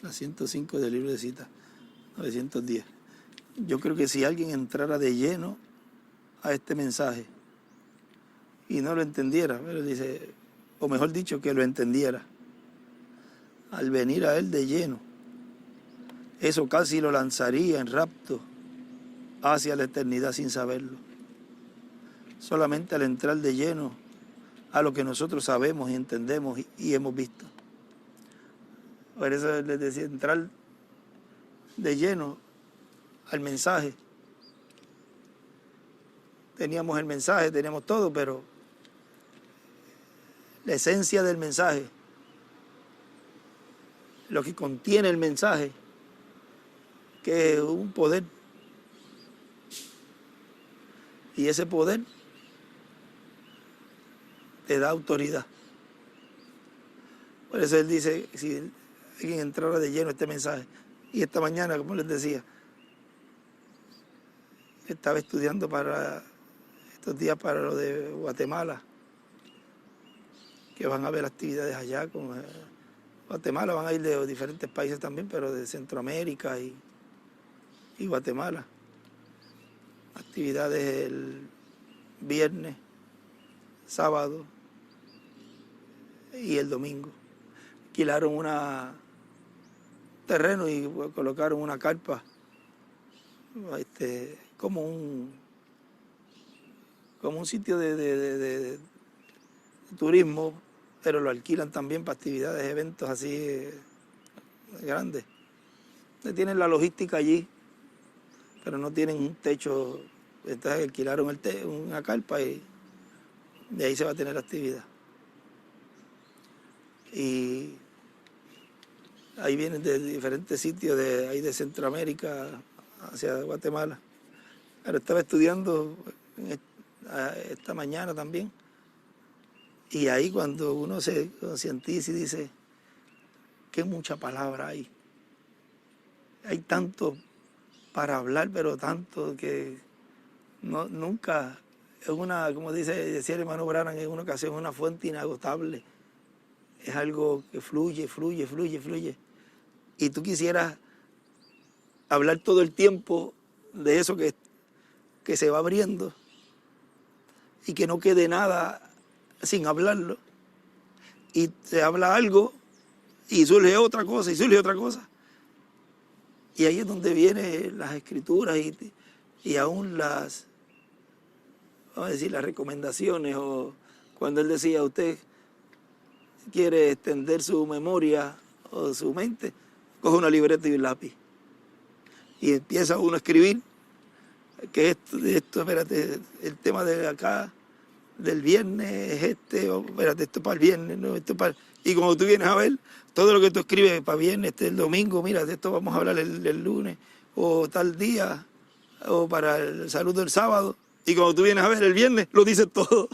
La 105 del libro de citas, 910. Yo creo que si alguien entrara de lleno a este mensaje y no lo entendiera, pero dice, o mejor dicho, que lo entendiera, al venir a él de lleno, eso casi lo lanzaría en rapto hacia la eternidad sin saberlo. Solamente al entrar de lleno a lo que nosotros sabemos y entendemos y hemos visto. Por eso les decía, entrar de lleno al mensaje. Teníamos el mensaje, teníamos todo, pero la esencia del mensaje, lo que contiene el mensaje, que es un poder. Y ese poder te da autoridad. Por eso él dice, si alguien entrara de lleno a este mensaje, y esta mañana, como les decía, estaba estudiando para estos días para lo de Guatemala, que van a haber actividades allá con Guatemala, van a ir de diferentes países también, pero de Centroamérica y Guatemala. Actividades el viernes, sábado y el domingo. Alquilaron un terreno y colocaron una carpa, como un sitio de turismo, pero lo alquilan también para actividades, eventos así grandes. Tienen la logística allí, pero no tienen un techo. Entonces alquilaron una carpa y de ahí se va a tener actividad. Y ahí vienen de diferentes sitios, ahí de Centroamérica hacia Guatemala. Pero estaba estudiando esta mañana también. Y ahí cuando uno se concientiza y dice, qué mucha palabra hay. Hay tanto para hablar, pero tanto que nunca es como decía el hermano Branham en una ocasión, una fuente inagotable. Es algo que fluye. Y tú quisieras hablar todo el tiempo de eso que se va abriendo y que no quede nada sin hablarlo. Y se habla algo y surge otra cosa Y ahí es donde vienen las escrituras y aún las recomendaciones, o cuando él decía, usted quiere extender su memoria o su mente, coge una libreta y un lápiz y empieza uno a escribir que espérate, el tema de acá del viernes es espérate, esto es para el viernes, no, esto es para... Y como tú vienes a ver, todo lo que tú escribes para viernes, el domingo, mira, de esto vamos a hablar el lunes, o tal día, o para el saludo del sábado, y cuando tú vienes a ver el viernes, lo dices todo.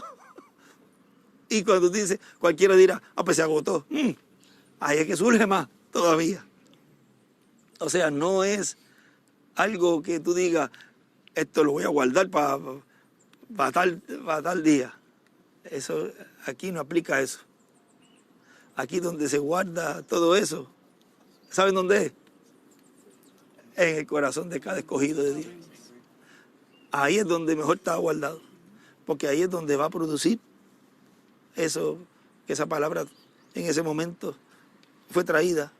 Y cuando tú dices, cualquiera dirá, pues se agotó. Ahí es que surge más todavía. O sea, no es algo que tú digas, esto lo voy a guardar para tal día. Eso, aquí no aplica eso. Aquí donde se guarda todo eso, ¿saben dónde es? En el corazón de cada escogido de Dios. Ahí es donde mejor está guardado, porque ahí es donde va a producir eso, que esa palabra en ese momento fue traída.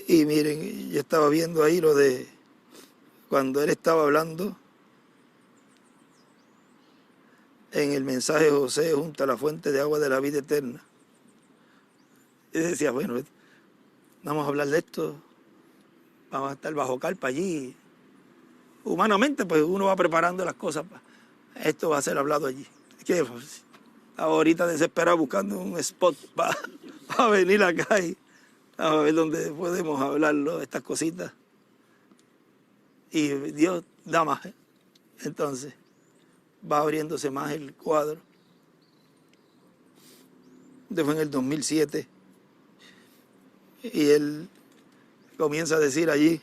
Y miren, yo estaba viendo ahí lo de cuando él estaba hablando en el mensaje de José junto a la fuente de agua de la vida eterna. Y decía, bueno, vamos a hablar de esto, vamos a estar bajo carpa allí. Humanamente, pues uno va preparando las cosas. Esto va a ser hablado allí. Es que ahorita desesperado buscando un spot para venir acá y a ver dónde podemos hablarlo, estas cositas. Y Dios da más. Entonces va abriéndose más el cuadro. Fue en el 2007 y él comienza a decir allí,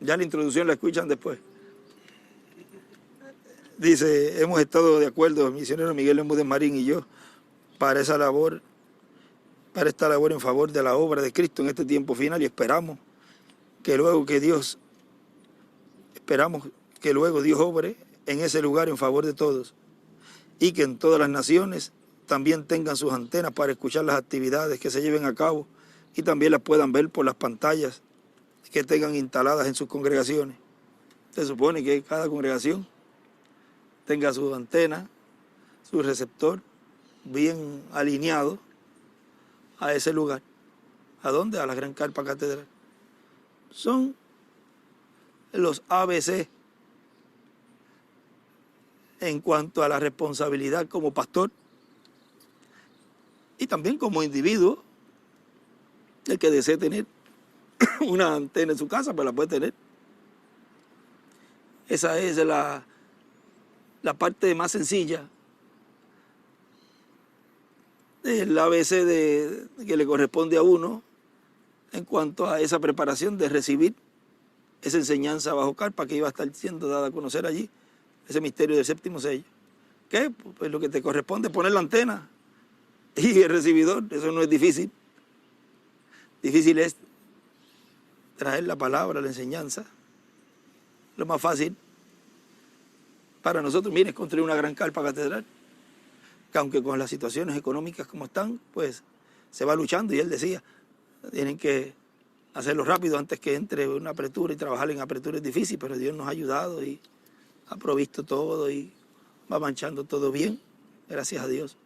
ya la introducción la escuchan después, Dice, hemos estado de acuerdo, el misionero Miguel Bermúdez Marín y yo, para esta labor en favor de la obra de Cristo en este tiempo final, y esperamos que luego Dios obre en ese lugar en favor de todos, y que en todas las naciones también tengan sus antenas para escuchar las actividades que se lleven a cabo y también las puedan ver por las pantallas que tengan instaladas en sus congregaciones. Se supone que cada congregación tenga su antena, su receptor bien alineado a ese lugar. ¿A dónde? A la Gran Carpa Catedral. Son los ABC en cuanto a la responsabilidad como pastor y también como individuo. El que desee tener una antena en su casa, pues la puede tener. Esa es la parte más sencilla del ABC que le corresponde a uno en cuanto a esa preparación de recibir esa enseñanza bajo carpa que iba a estar siendo dada a conocer allí, ese misterio del séptimo sello. ¿Qué? Pues lo que te corresponde es poner la antena y el recibidor. Eso no es difícil. Difícil es traer la palabra, la enseñanza. Lo más fácil para nosotros, mire, es construir una gran carpa catedral, que aunque con las situaciones económicas como están, pues se va luchando, y él decía, tienen que hacerlo rápido antes que entre una apertura, y trabajar en apertura es difícil, pero Dios nos ha ayudado y ha provisto todo y va manchando todo bien, gracias a Dios.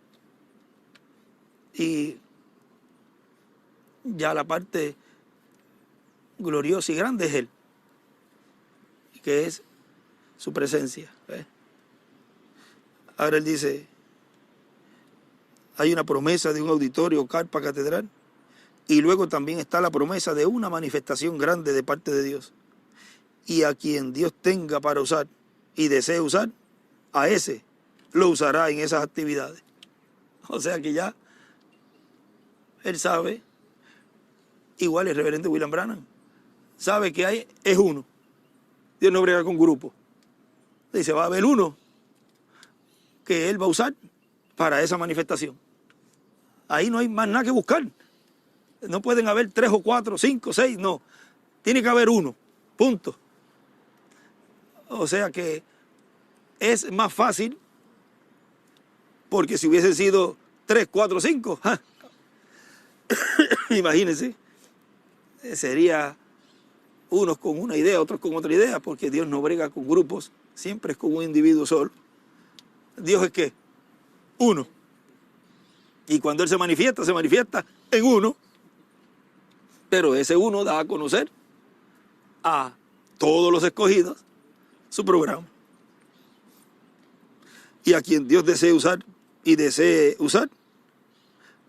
Y ya la parte gloriosa y grande es Él, que es su presencia. Ahora Él dice, hay una promesa de un auditorio, carpa, catedral, y luego también está la promesa de una manifestación grande de parte de Dios. Y a quien Dios tenga para usar y desee usar, a ese lo usará en esas actividades. O sea que ya Él sabe, igual el reverendo William Branham, sabe que es uno. Dios no brega con grupos. Dice, va a haber uno que Él va a usar para esa manifestación. Ahí no hay más nada que buscar. No pueden haber 3 o 4, 5, 6, no. Tiene que haber uno, punto. O sea que es más fácil, porque si hubiesen sido 3, 4, 5, imagínense, sería unos con una idea, otros con otra idea, porque Dios no brega con grupos, siempre es con un individuo solo. Dios es ¿qué? Uno. Y cuando Él se manifiesta en uno, pero ese uno da a conocer a todos los escogidos su programa. Y a quien Dios desee usar,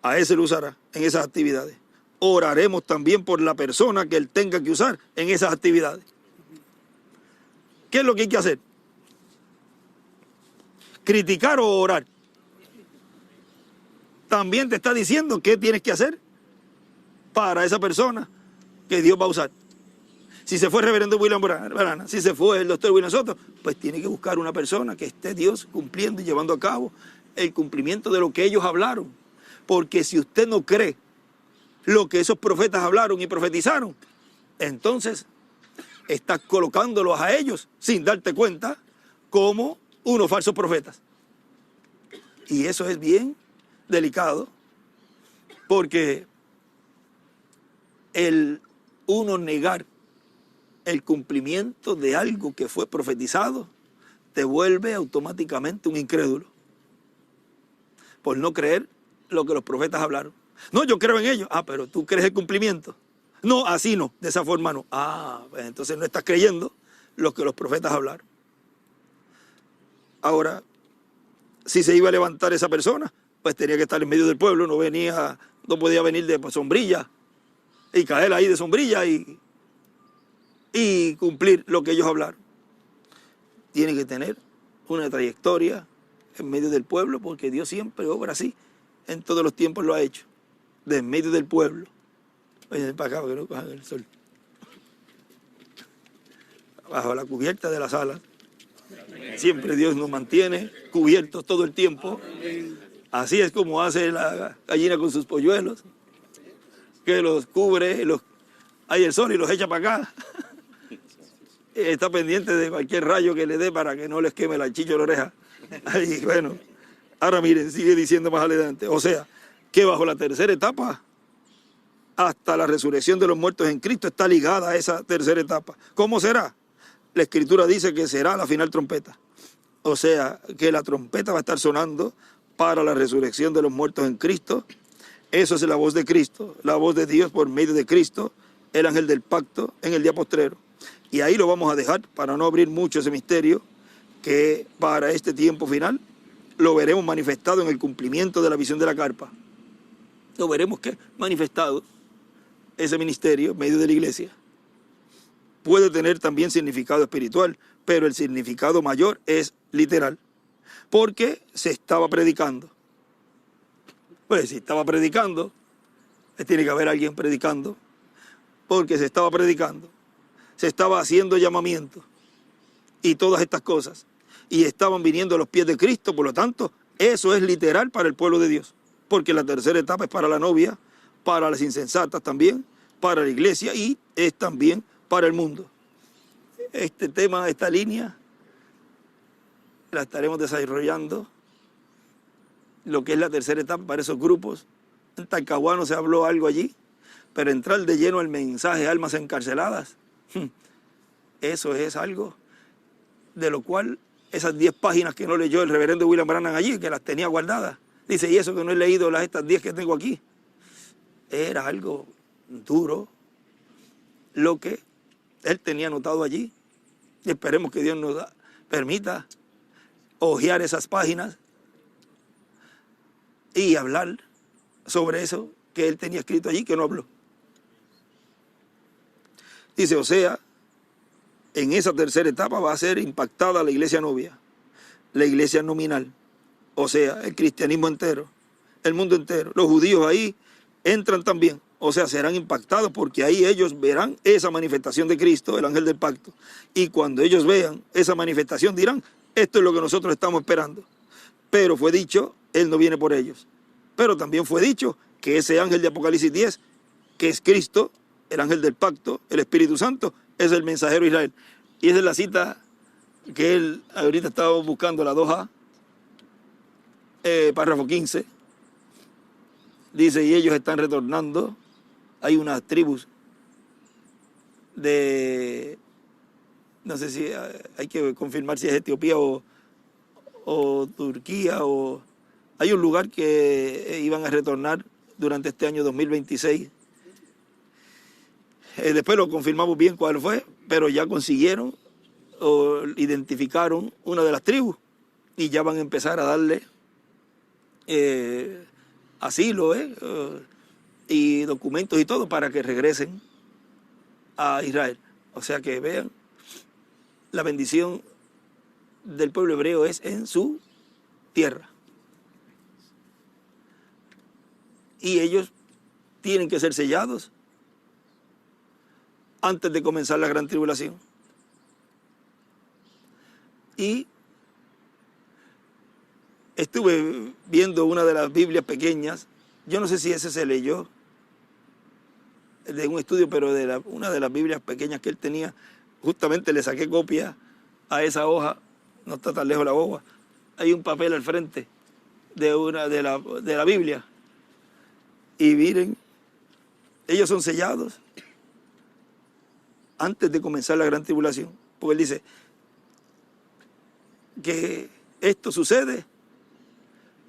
a ese lo usará en esas actividades. Oraremos también por la persona que Él tenga que usar en esas actividades. ¿Qué es lo que hay que hacer? ¿Criticar o orar? También te está diciendo qué tienes que hacer para esa persona que Dios va a usar. Si se fue el reverendo William Branham, si se fue el doctor William Soto, pues tiene que buscar una persona que esté Dios cumpliendo y llevando a cabo el cumplimiento de lo que ellos hablaron. Porque si usted no cree lo que esos profetas hablaron y profetizaron, entonces estás colocándolos a ellos sin darte cuenta como unos falsos profetas. Y eso es bien delicado, porque el uno negar el cumplimiento de algo que fue profetizado te vuelve automáticamente un incrédulo por no creer lo que los profetas hablaron. No, yo creo en ellos. Pero tú crees el cumplimiento. No, así no, de esa forma no. Pues entonces no estás creyendo lo que los profetas hablaron. Ahora, si se iba a levantar esa persona, pues tenía que estar en medio del pueblo, no podía venir de sombrilla y caer ahí de sombrilla y cumplir lo que ellos hablaron. Tiene que tener una trayectoria en medio del pueblo, porque Dios siempre obra así, en todos los tiempos lo ha hecho, de en medio del pueblo. Oye, para acá, que no cojan el sol. Bajo la cubierta de la sala. Siempre Dios nos mantiene cubiertos todo el tiempo. Así es como hace la gallina con sus polluelos, que los cubre, hay el sol y los echa para acá. Está pendiente de cualquier rayo que le dé para que no les queme la chicha de la oreja. Ay, bueno, ahora miren, sigue diciendo más adelante. O sea, que bajo la tercera etapa, hasta la resurrección de los muertos en Cristo, está ligada a esa tercera etapa. ¿Cómo será? La Escritura dice que será la final trompeta. O sea, que la trompeta va a estar sonando para la resurrección de los muertos en Cristo. Eso es la voz de Cristo, la voz de Dios por medio de Cristo, el ángel del pacto en el día postrero. Y ahí lo vamos a dejar para no abrir mucho ese misterio, que para este tiempo final lo veremos manifestado en el cumplimiento de la visión de la carpa. Lo veremos que manifestado ese ministerio en medio de la iglesia. Puede tener también significado espiritual, pero el significado mayor es literal, porque se estaba predicando. Pues si estaba predicando, tiene que haber alguien predicando, porque se estaba predicando, se estaba haciendo llamamiento y todas estas cosas, y estaban viniendo a los pies de Cristo. Por lo tanto, eso es literal para el pueblo de Dios, porque la tercera etapa es para la novia, para las insensatas también, para la iglesia y es también para el mundo. Este tema, esta línea, la estaremos desarrollando, lo que es la tercera etapa para esos grupos. En Talcahuano se habló algo allí, pero entrar de lleno al mensaje almas encarceladas, eso es algo de lo cual esas 10 páginas que no leyó el reverendo William Branham allí, que las tenía guardadas, dice, y eso que no he leído estas 10 que tengo aquí, era algo duro lo que él tenía anotado allí. Y esperemos que Dios nos permita hojear esas páginas y hablar sobre eso que él tenía escrito allí, que no habló. Dice, o sea, en esa tercera etapa va a ser impactada la iglesia novia, la iglesia nominal, o sea, el cristianismo entero, el mundo entero. Los judíos ahí entran también, o sea, serán impactados porque ahí ellos verán esa manifestación de Cristo, el ángel del pacto. Y cuando ellos vean esa manifestación dirán, esto es lo que nosotros estamos esperando. Pero fue dicho, Él no viene por ellos. Pero también fue dicho que ese ángel de Apocalipsis 10, que es Cristo, el ángel del pacto, el Espíritu Santo, es el mensajero de Israel. Y esa es la cita que él ahorita estaba buscando, la 2a, párrafo 15. Dice, y ellos están retornando. Hay unas tribus de, no sé si hay que confirmar si es Etiopía o Turquía, o hay un lugar que iban a retornar durante este año 2026. Después lo confirmamos bien cuál fue, pero ya consiguieron o identificaron una de las tribus y ya van a empezar a darle asilo y documentos y todo para que regresen a Israel. O sea que vean, la bendición del pueblo hebreo es en su tierra. Y ellos tienen que ser sellados antes de comenzar la gran tribulación. Y estuve viendo una de las Biblias pequeñas, yo no sé si ese se leyó, de un estudio, pero de una de las Biblias pequeñas que él tenía, justamente le saqué copia a esa hoja, no está tan lejos la hoja, hay un papel al frente de la Biblia, y miren, ellos son sellados antes de comenzar la gran tribulación, porque él dice que esto sucede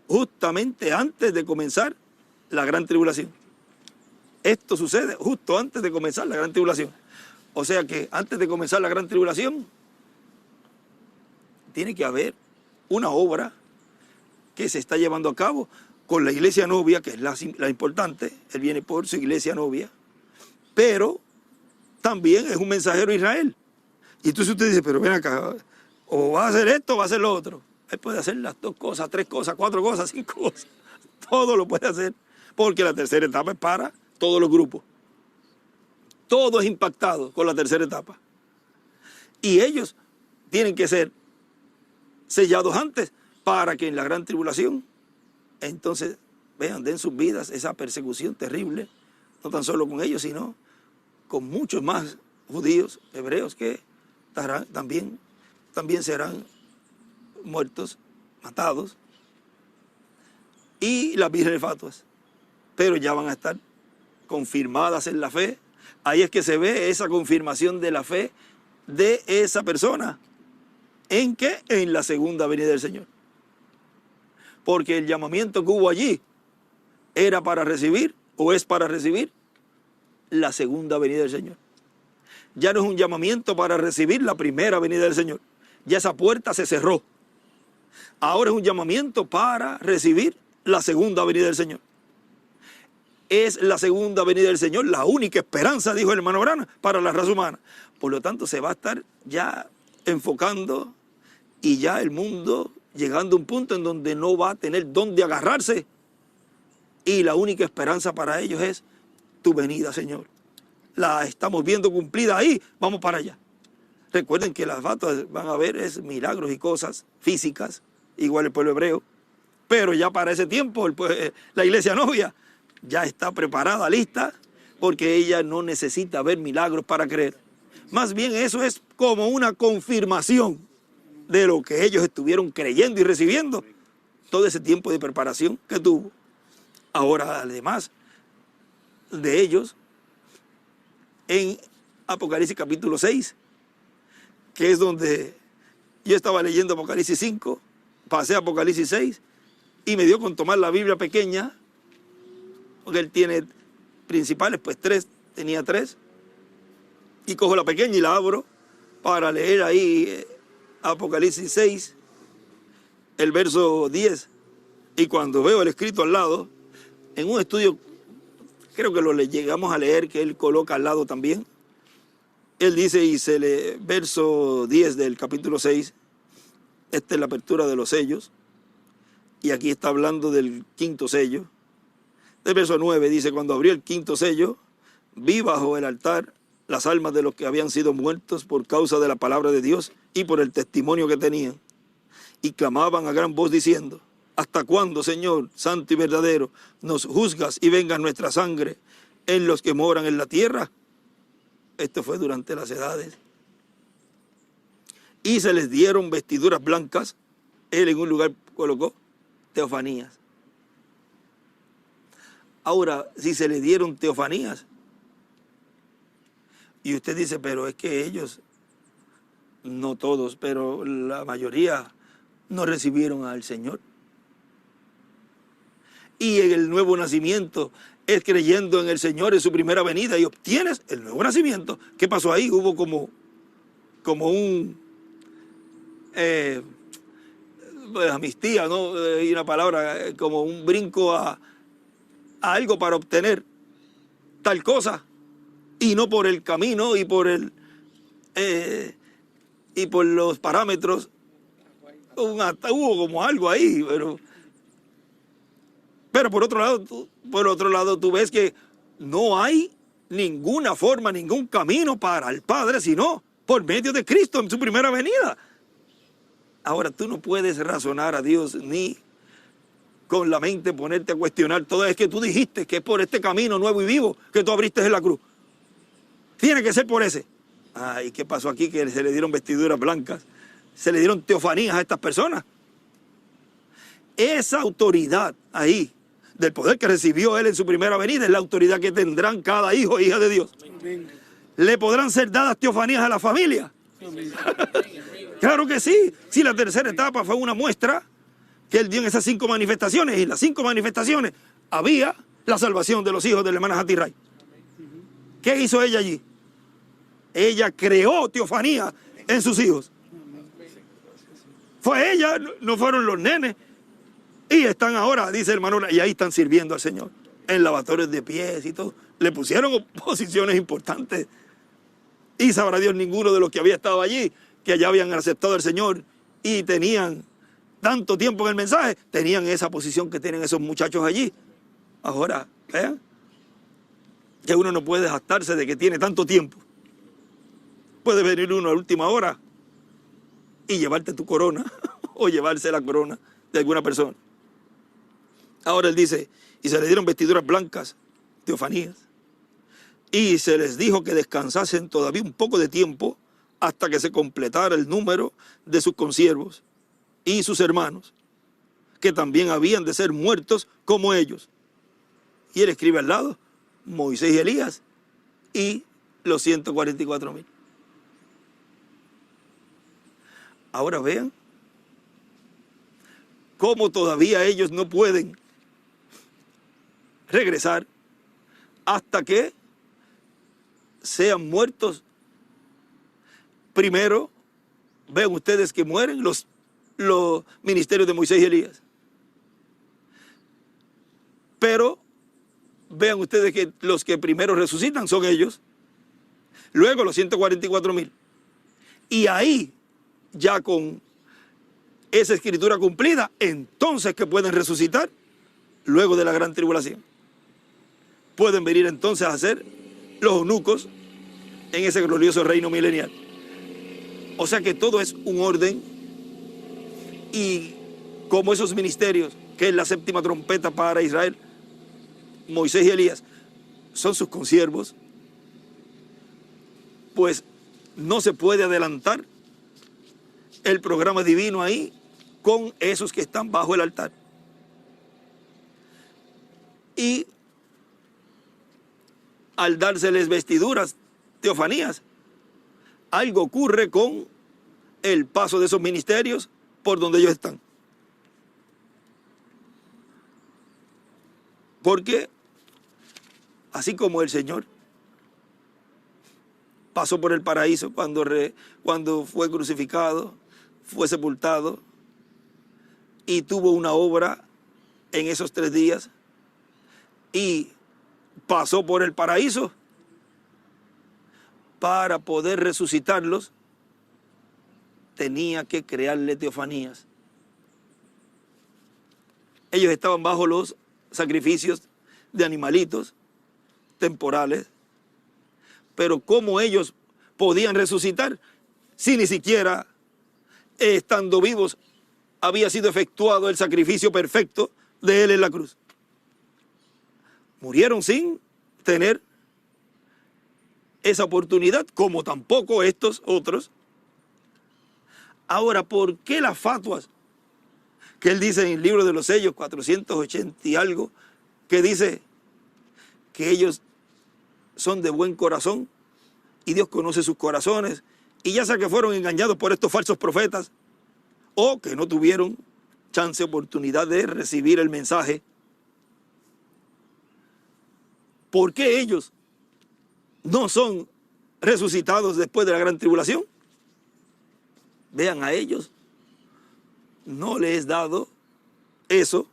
justamente antes de comenzar la gran tribulación. Esto sucede justo antes de comenzar la gran tribulación. O sea que antes de comenzar la gran tribulación tiene que haber una obra que se está llevando a cabo con la iglesia novia, que es la importante. Él viene por su iglesia novia, pero también es un mensajero de Israel. Y entonces usted dice, pero ven acá, o va a hacer esto o va a hacer lo otro. Él puede hacer las 2 cosas, 3 cosas, 4 cosas, 5 cosas. Todo lo puede hacer, porque la tercera etapa es para todos los grupos. Todo es impactado con la tercera etapa. Y ellos tienen que ser sellados antes, para que en la gran tribulación, entonces, vean, den sus vidas esa persecución terrible, no tan solo con ellos, sino con muchos más judíos, hebreos, que también serán muertos, matados, y las vírgenes fatuas, pero ya van a estar confirmadas en la fe. Ahí es que se ve esa confirmación de la fe de esa persona. ¿En qué? En la segunda venida del Señor. Porque el llamamiento que hubo allí era para recibir, o es para recibir, la segunda venida del Señor. Ya no es un llamamiento para recibir la primera venida del Señor. Ya esa puerta se cerró. Ahora es un llamamiento para recibir la segunda venida del Señor. Es la segunda venida del Señor la única esperanza, dijo el hermano Branham, para la raza humana. Por lo tanto, se va a estar ya enfocando y ya el mundo llegando a un punto en donde no va a tener dónde agarrarse. Y la única esperanza para ellos es tu venida, Señor. La estamos viendo cumplida ahí, vamos para allá. Recuerden que las fatuas van a ver es milagros y cosas físicas, igual el pueblo hebreo. Pero ya para ese tiempo la iglesia novia ya está preparada, lista, porque ella no necesita ver milagros para creer. Más bien eso es como una confirmación de lo que ellos estuvieron creyendo y recibiendo todo ese tiempo de preparación que tuvo. Ahora, además de ellos, en Apocalipsis capítulo 6, que es donde yo estaba leyendo Apocalipsis 5, pasé a Apocalipsis 6, y me dio con tomar la Biblia pequeña, porque él tiene principales, pues tenía tres, y cojo la pequeña y la abro para leer ahí Apocalipsis 6, el verso 10, y cuando veo el escrito al lado, en un estudio, creo que lo llegamos a leer, que él coloca al lado también, él dice, verso 10 del capítulo 6, esta es la apertura de los sellos, y aquí está hablando del quinto sello. El verso 9 dice, cuando abrió el quinto sello, vi bajo el altar las almas de los que habían sido muertos por causa de la palabra de Dios y por el testimonio que tenían. Y clamaban a gran voz diciendo, ¿hasta cuándo, Señor, santo y verdadero, nos juzgas y venga nuestra sangre en los que moran en la tierra? Esto fue durante las edades. Y se les dieron vestiduras blancas. Él en un lugar colocó teofanías. Ahora, si se les dieron teofanías, y usted dice, pero es que ellos, no todos, pero la mayoría no recibieron al Señor. Y en el nuevo nacimiento es creyendo en el Señor en su primera venida y obtienes el nuevo nacimiento. ¿Qué pasó ahí? Hubo como un amnistía, ¿no? Y una palabra, como un brinco a algo para obtener tal cosa, y no por el camino y por los parámetros. Hubo como algo ahí, pero por otro lado tú ves que no hay ninguna forma, ningún camino para el Padre, sino por medio de Cristo en su primera venida. Ahora tú no puedes razonar a Dios ni con la mente ponerte a cuestionar todo. Es que tú dijiste que es por este camino nuevo y vivo que tú abriste en la cruz. Tiene que ser por ese. ¿Y qué pasó aquí? Que se le dieron vestiduras blancas, se le dieron teofanías a estas personas. Esa autoridad ahí, del poder que recibió él en su primera venida, es la autoridad que tendrán cada hijo e hija de Dios. Amén. ¿Le podrán ser dadas teofanías a la familia? Claro que sí. Si la tercera etapa fue una muestra que él dio en esas 5 manifestaciones, y en las 5 manifestaciones había la salvación de los hijos de la hermana Hattie Wright. ¿Qué hizo ella allí? Ella creó teofanía en sus hijos. Fue ella, no fueron los nenes. Y están ahora, dice el hermano, y ahí están sirviendo al Señor, en lavatorios de pies y todo. Le pusieron posiciones importantes. Y sabrá Dios, ninguno de los que había estado allí, que allá habían aceptado al Señor y tenían tanto tiempo en el mensaje, tenían esa posición que tienen esos muchachos allí. Ahora, vean, que uno no puede jactarse de que tiene tanto tiempo. Puede venir uno a última hora y llevarte tu corona o llevarse la corona de alguna persona. Ahora él dice, y se le dieron vestiduras blancas, teofanías, y se les dijo que descansasen todavía un poco de tiempo hasta que se completara el número de sus consiervos y sus hermanos, que también habían de ser muertos como ellos. Y él escribe al lado, Moisés y Elías y los 144,000. Ahora vean cómo todavía ellos no pueden regresar hasta que sean muertos. Primero, vean ustedes que mueren los ministerios de Moisés y Elías. Pero vean ustedes que los que primero resucitan son ellos. Luego los 144,000. Y ahí, ya con esa escritura cumplida, entonces que pueden resucitar luego de la gran tribulación. Pueden venir entonces a ser los eunucos en ese glorioso reino milenial. O sea que todo es un orden, y como esos ministerios, que es la séptima trompeta para Israel, Moisés y Elías, son sus consiervos, pues no se puede adelantar el programa divino ahí con esos que están bajo el altar. Y al dárseles vestiduras, teofanías, algo ocurre con el paso de esos ministerios por donde ellos están. Porque así como el Señor pasó por el paraíso cuando fue crucificado, fue sepultado y tuvo una obra en esos 3 días y pasó por el paraíso para poder resucitarlos, tenía que crearle teofanías. Ellos estaban bajo los sacrificios de animalitos temporales, pero ¿cómo ellos podían resucitar si ni siquiera estando vivos había sido efectuado el sacrificio perfecto de Él en la cruz? Murieron sin tener esa oportunidad, como tampoco estos otros. Ahora, ¿por qué las fatuas que él dice en el libro de los sellos 480 y algo, que dice que ellos son de buen corazón y Dios conoce sus corazones, y ya sea que fueron engañados por estos falsos profetas o que no tuvieron chance, oportunidad de recibir el mensaje? ¿Por qué ellos no son resucitados después de la gran tribulación? Vean, a ellos no les es dado eso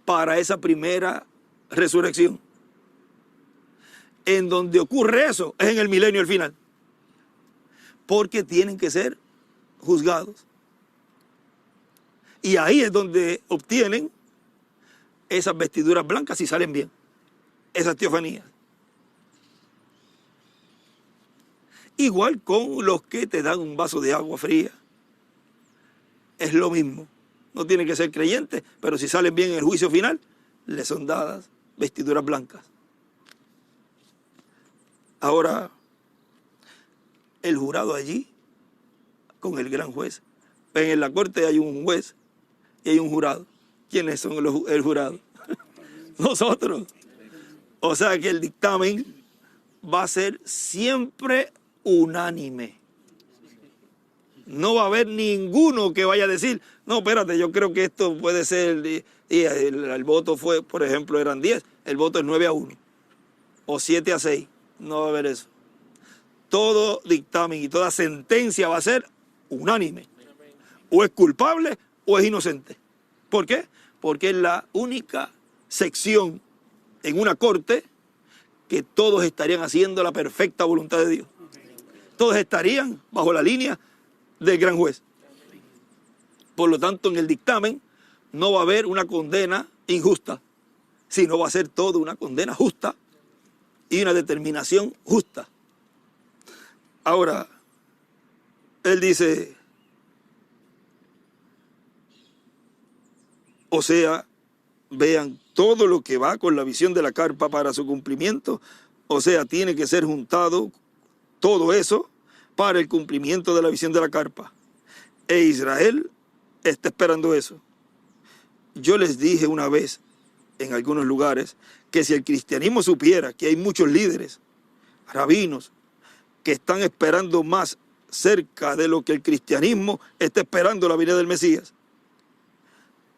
para esa primera resurrección. En donde ocurre eso es en el milenio al final, porque tienen que ser juzgados. Y ahí es donde obtienen esas vestiduras blancas y salen bien, esas teofanías. Igual con los que te dan un vaso de agua fría. Es lo mismo. No tienen que ser creyentes, pero si salen bien en el juicio final, les son dadas vestiduras blancas. Ahora, el jurado allí, con el gran juez. En la corte hay un juez y hay un jurado. ¿Quiénes son el jurado? Nosotros. O sea que el dictamen va a ser siempre unánime. No va a haber ninguno que vaya a decir, no, espérate, yo creo que esto puede ser, y el voto fue, por ejemplo, eran 10, el voto es 9-1, o 7-6, no va a haber eso. Todo dictamen y toda sentencia va a ser unánime. O es culpable o es inocente. ¿Por qué? Porque es la única sección en una corte que todos estarían haciendo la perfecta voluntad de Dios. Todos estarían bajo la línea del gran juez. Por lo tanto, en el dictamen no va a haber una condena injusta, sino va a ser todo una condena justa y una determinación justa. Ahora, él dice, O sea, vean todo lo que va con la visión de la carpa para su cumplimiento. O sea, tiene que ser juntado todo eso para el cumplimiento de la visión de la carpa. E Israel está esperando eso. Yo les dije una vez en algunos lugares que si el cristianismo supiera que hay muchos líderes, rabinos, que están esperando más cerca de lo que el cristianismo está esperando la venida del Mesías,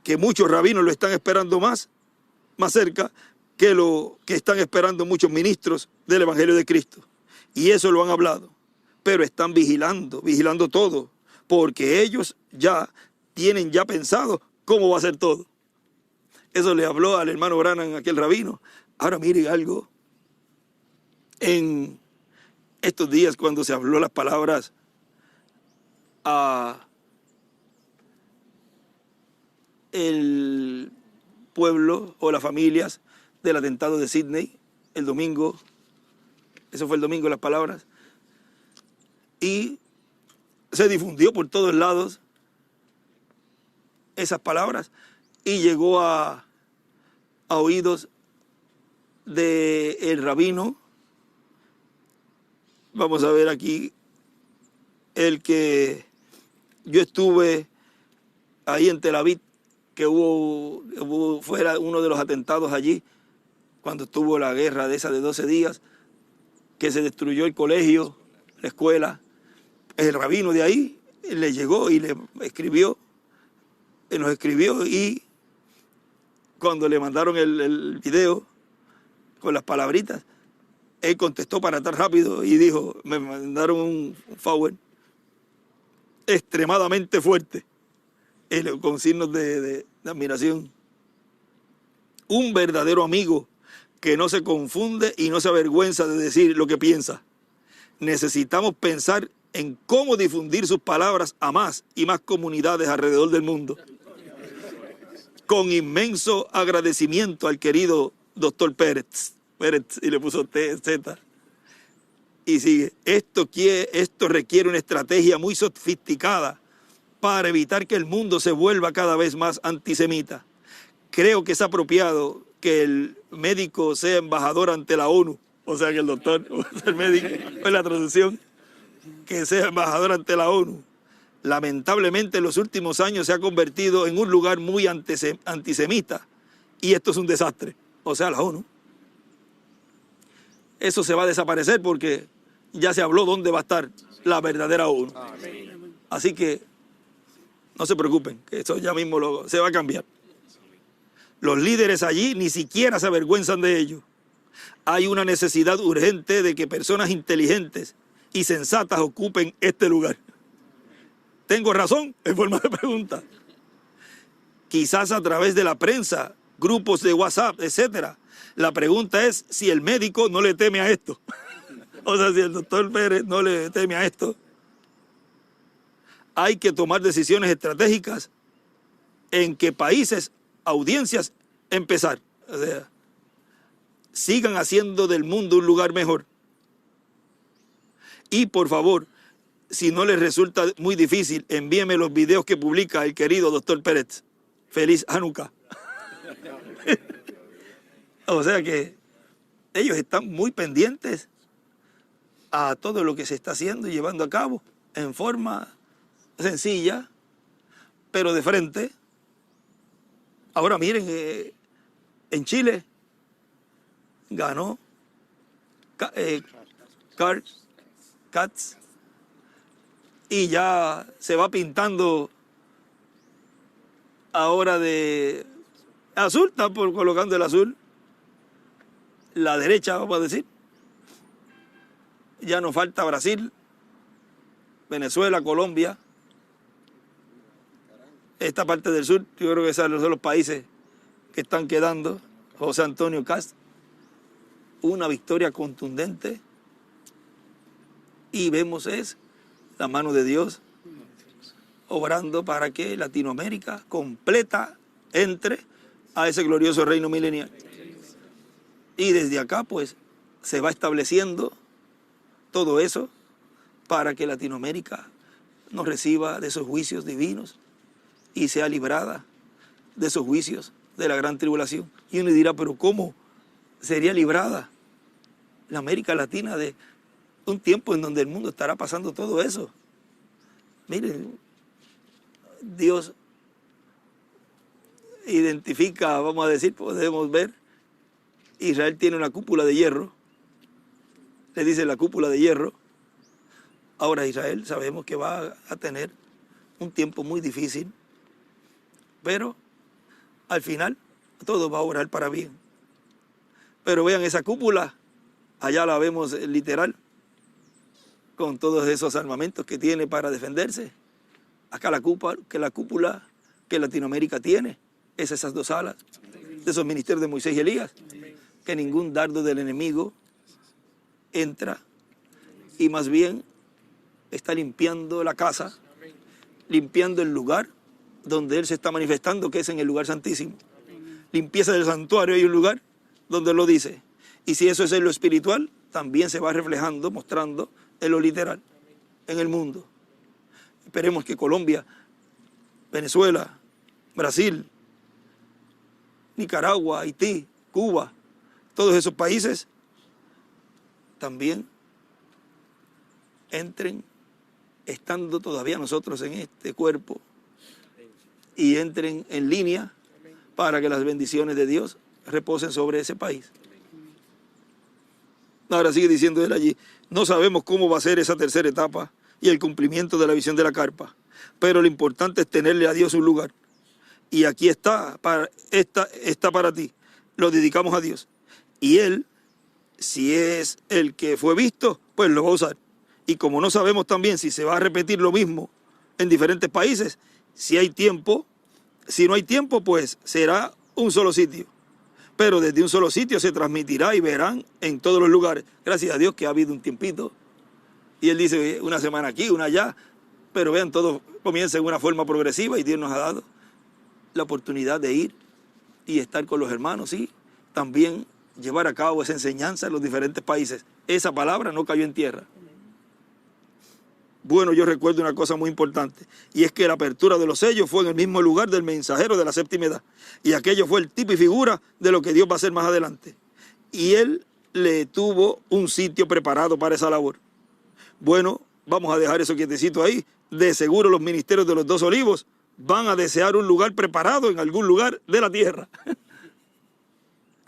que muchos rabinos lo están esperando más cerca que lo que están esperando muchos ministros del Evangelio de Cristo. Y eso lo han hablado, pero están vigilando todo, porque ellos tienen pensado cómo va a ser todo. Eso le habló al hermano Branham, aquel rabino. Ahora miren algo. En estos días, cuando se habló las palabras a el pueblo o las familias del atentado de Sydney, el domingo, eso fue el domingo las palabras, y se difundió por todos lados esas palabras y llegó a oídos del rabino. Vamos a ver aquí, el que yo estuve ahí en Tel Aviv, que fuera uno de los atentados allí, cuando estuvo la guerra de esa de 12 días, que se destruyó el colegio, la escuela. El rabino de ahí le llegó y le escribió, nos escribió, y cuando le mandaron el video con las palabritas, él contestó para estar rápido y dijo, me mandaron un forward extremadamente fuerte, con signos de admiración. Un verdadero amigo que no se confunde y no se avergüenza de decir lo que piensa. Necesitamos pensar en cómo difundir sus palabras a más y más comunidades alrededor del mundo. Con inmenso agradecimiento al querido doctor Pérez, y le puso T, Z, y sigue. Esto requiere una estrategia muy sofisticada para evitar que el mundo se vuelva cada vez más antisemita. Creo que es apropiado que el médico sea embajador ante la ONU, o sea que el doctor, el médico, en la traducción, que sea embajador ante la ONU. Lamentablemente en los últimos años se ha convertido en un lugar muy antisemita, y esto es un desastre, o sea, la ONU. Eso se va a desaparecer porque ya se habló dónde va a estar la verdadera ONU. Así que no se preocupen, que eso ya mismo se va a cambiar. Los líderes allí ni siquiera se avergüenzan de ello. Hay una necesidad urgente de que personas inteligentes y sensatas ocupen este lugar. ¿Tengo razón? En forma de pregunta. Quizás a través de la prensa, grupos de WhatsApp, etcétera. La pregunta es si el médico no le teme a esto. O sea, si el doctor Pérez no le teme a esto. Hay que tomar decisiones estratégicas en qué países, audiencias, empezar. O sea, sigan haciendo del mundo un lugar mejor. Y por favor, si no les resulta muy difícil, envíenme los videos que publica el querido doctor Pérez. Feliz Hanukkah. O sea que ellos están muy pendientes a todo lo que se está haciendo y llevando a cabo en forma sencilla, pero de frente. Ahora miren, en Chile ganó Katz, y ya se va pintando ahora de azul, está colocando el azul, la derecha, vamos a decir. Ya nos falta Brasil, Venezuela, Colombia, esta parte del sur. Yo creo que esos son los países que están quedando. José Antonio Kast, una victoria contundente, y vemos es la mano de Dios obrando para que Latinoamérica completa entre a ese glorioso reino milenial. Y desde acá pues se va estableciendo todo eso para que Latinoamérica nos reciba de esos juicios divinos y sea librada de esos juicios de la gran tribulación. Y uno dirá, pero ¿cómo sería librada la América Latina de un tiempo en donde el mundo estará pasando todo eso? Miren, Dios identifica, vamos a decir, podemos ver, Israel tiene una cúpula de hierro, le dice la cúpula de hierro. Ahora Israel sabemos que va a tener un tiempo muy difícil, pero al final todo va a obrar para bien. Pero vean esa cúpula, allá la vemos literal, con todos esos armamentos que tiene para defenderse. Acá la cúpula que Latinoamérica tiene es esas dos alas, de esos ministerios de Moisés y Elías, que ningún dardo del enemigo entra y más bien está limpiando la casa, limpiando el lugar donde Él se está manifestando, que es en el lugar santísimo. Limpieza del santuario, hay un lugar donde Él lo dice. Y si eso es en lo espiritual, también se va reflejando, mostrando en lo literal, en el mundo. Esperemos que Colombia, Venezuela, Brasil, Nicaragua, Haití, Cuba, todos esos países también entren, estando todavía nosotros en este cuerpo, y entren en línea para que las bendiciones de Dios reposen sobre ese país. Ahora sigue diciendo él allí, no sabemos cómo va a ser esa tercera etapa y el cumplimiento de la visión de la carpa, pero lo importante es tenerle a Dios un lugar. Y aquí está para ti, lo dedicamos a Dios. Y Él, si es el que fue visto, pues lo va a usar. Y como no sabemos también si se va a repetir lo mismo en diferentes países, si hay tiempo, si no hay tiempo, pues será un solo sitio. Pero desde un solo sitio se transmitirá y verán en todos los lugares. Gracias a Dios que ha habido un tiempito. Y Él dice una semana aquí, una allá. Pero vean, todo comienza en una forma progresiva y Dios nos ha dado la oportunidad de ir y estar con los hermanos, y también llevar a cabo esa enseñanza en los diferentes países. Esa palabra no cayó en tierra. Bueno, yo recuerdo una cosa muy importante, y es que la apertura de los sellos fue en el mismo lugar del mensajero de la séptima edad, y aquello fue el tipo y figura de lo que Dios va a hacer más adelante. Y Él le tuvo un sitio preparado para esa labor. Bueno, vamos a dejar eso quietecito ahí. De seguro los ministerios de los dos olivos van a desear un lugar preparado en algún lugar de la tierra.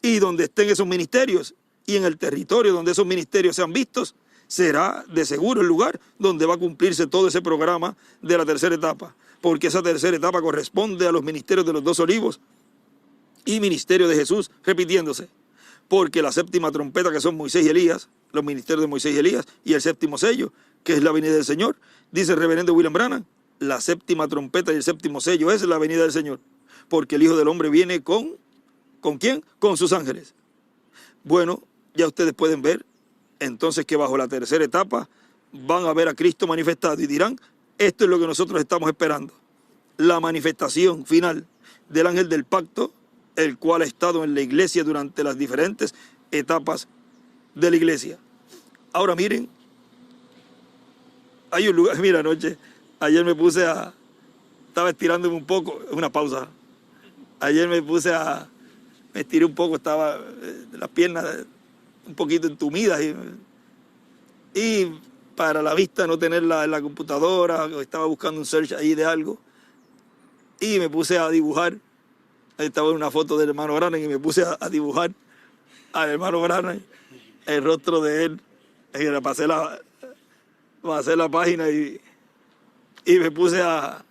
Y donde estén esos ministerios, y en el territorio donde esos ministerios sean vistos, será de seguro el lugar donde va a cumplirse todo ese programa de la tercera etapa, porque esa tercera etapa corresponde a los ministerios de los dos olivos y ministerio de Jesús, repitiéndose, porque la séptima trompeta, que son Moisés y Elías, los ministerios de Moisés y Elías, y el séptimo sello, que es la venida del Señor, dice el reverendo William Branham, la séptima trompeta y el séptimo sello es la venida del Señor, porque el Hijo del Hombre viene ¿con quién? Con sus ángeles. Bueno, ya ustedes pueden ver entonces que bajo la tercera etapa van a ver a Cristo manifestado y dirán, esto es lo que nosotros estamos esperando, la manifestación final del ángel del pacto, el cual ha estado en la iglesia durante las diferentes etapas de la iglesia. Ahora miren, hay un lugar, mira, anoche, ayer me puse estaba estirándome un poco, una pausa, ayer me estiré un poco, estaba las piernas un poquito entumidas y para la vista no tenerla en la computadora, estaba buscando un search ahí de algo y me puse a dibujar. Estaba en una foto del hermano Branham y me puse a dibujar al hermano Branham, el rostro de él. Y pasé la página y me puse a